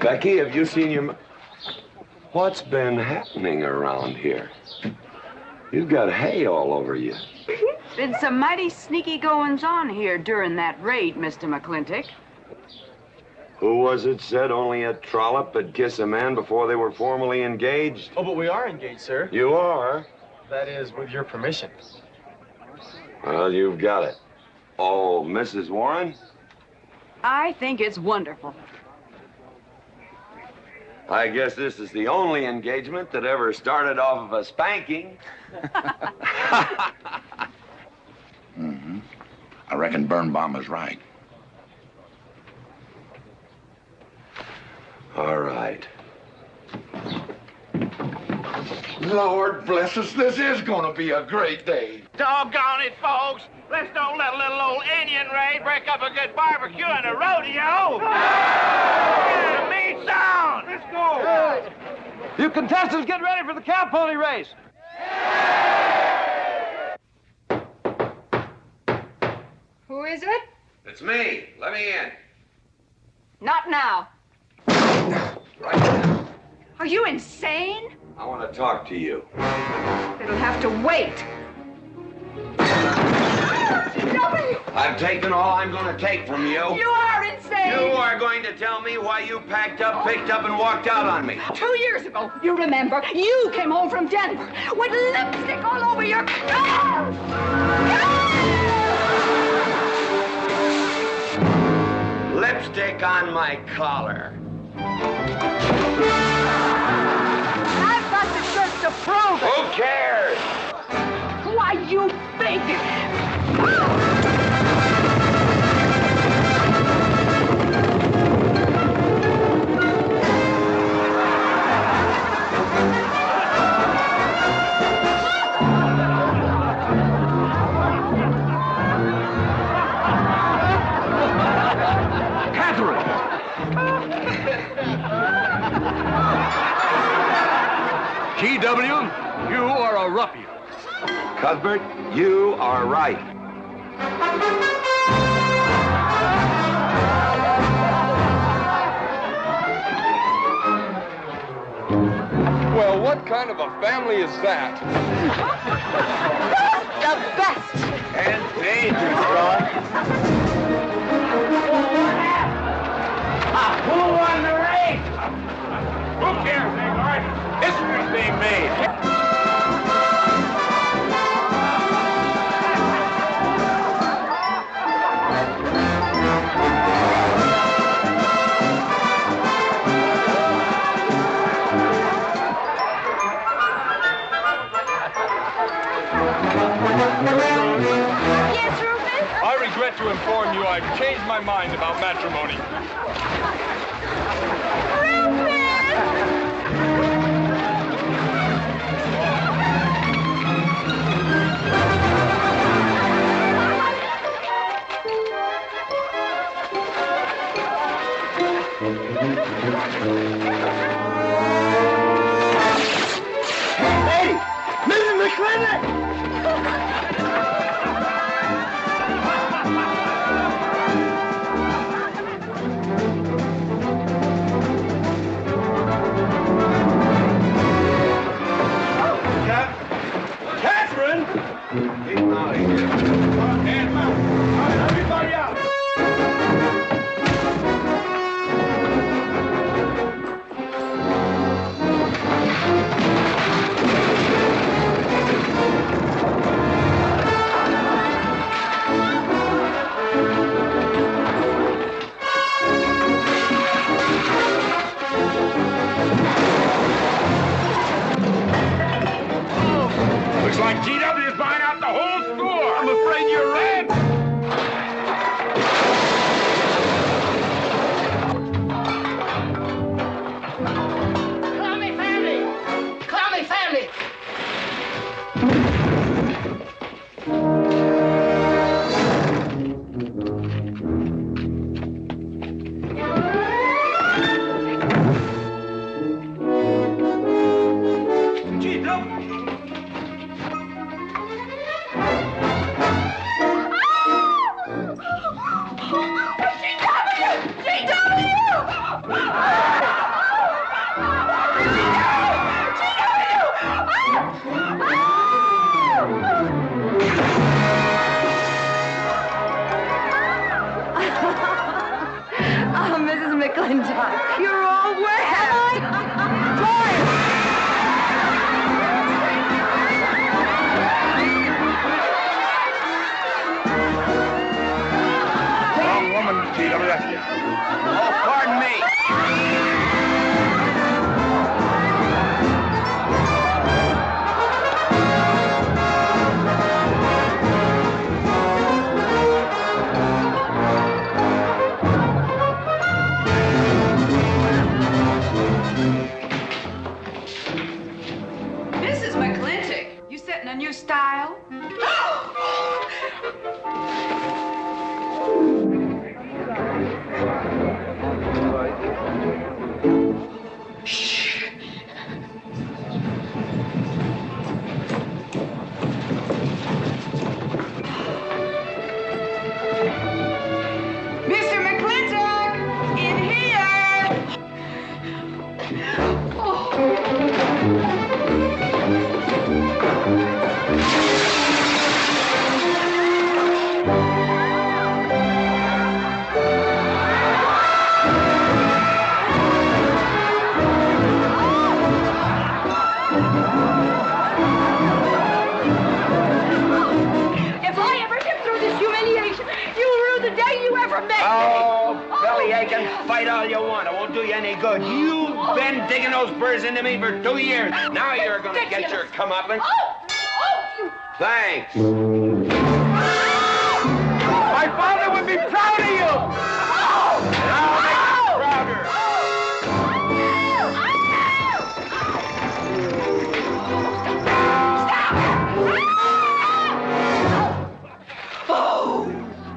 Becky, have you seen your... What's been happening around here? You've got hay all over you.
Been some mighty sneaky goings-on here during that raid, Mr. McLintock.
Who was it said only a trollop would kiss a man before they were formally engaged?
Oh, but we are engaged, sir.
You are?
That is, with your permission.
Well, you've got it. Oh, Mrs. Warren?
I think it's wonderful.
I guess this is the only engagement that ever started off of a spanking.
Mm-hmm. I reckon Birnbaum is right.
All right.
Lord bless us, this is gonna be a great day.
Doggone it, folks. Let's don't let a little old Indian raid break up a good barbecue and a rodeo. Get a meat sound. Let's go.
You contestants get ready for the cow pony race.
Who is it?
It's me. Let me in.
Not now. Are you insane?
I want to talk to you.
It'll have to wait.
I've taken all I'm going to take from you.
You are insane.
You are going to tell me why you packed up, picked up, and walked out on me.
2 years ago, you remember, you came home from Denver with lipstick all over your clothes.
Lipstick on my collar.
I've got the shirt to prove it.
Who cares?
Why, you big...
Katherine!
GW, you are a ruffian.
Cuthbert, you are right.
Well, what kind of a family is that?
The best.
And dangerous, son.
Who won the race? Who cares, England? History's being made.
Yes, Rufus?
I regret to inform you I've changed my mind about matrimony.
Hey, Mrs. McLintock! Katherine!
Get him out of here.
Hand him out. All right, everybody out.
Looks like GW is buying out the whole store. I'm afraid you're right.
Oh, pardon me.
Mrs. McLintock, you setting a new style? Mr. McLintock, in here!
If I ever get through this humiliation, you'll rue the day you ever met
Oh,
me.
belly aching, fight all you want. It won't do you any good. You've been digging those burrs into me for 2 years. Now you're gonna get your comeuppance. Thanks.
My father would be proud of you!
Now make him prouder.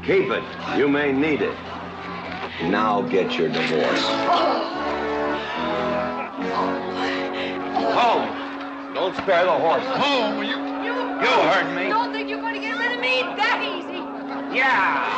Keep it. You may need it. Now get your divorce. Home. Don't spare the horse. Home. You heard me.
Don't think you're going to get rid of me that easy.
Yeah.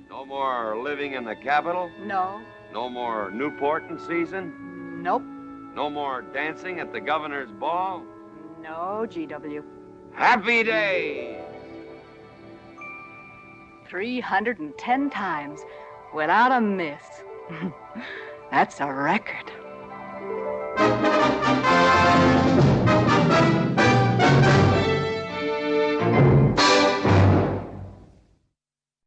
No more living in the capital?
No.
No more Newport in season?
Nope.
No more dancing at the governor's ball?
No, GW.
Happy days!
310 times without a miss. That's a record.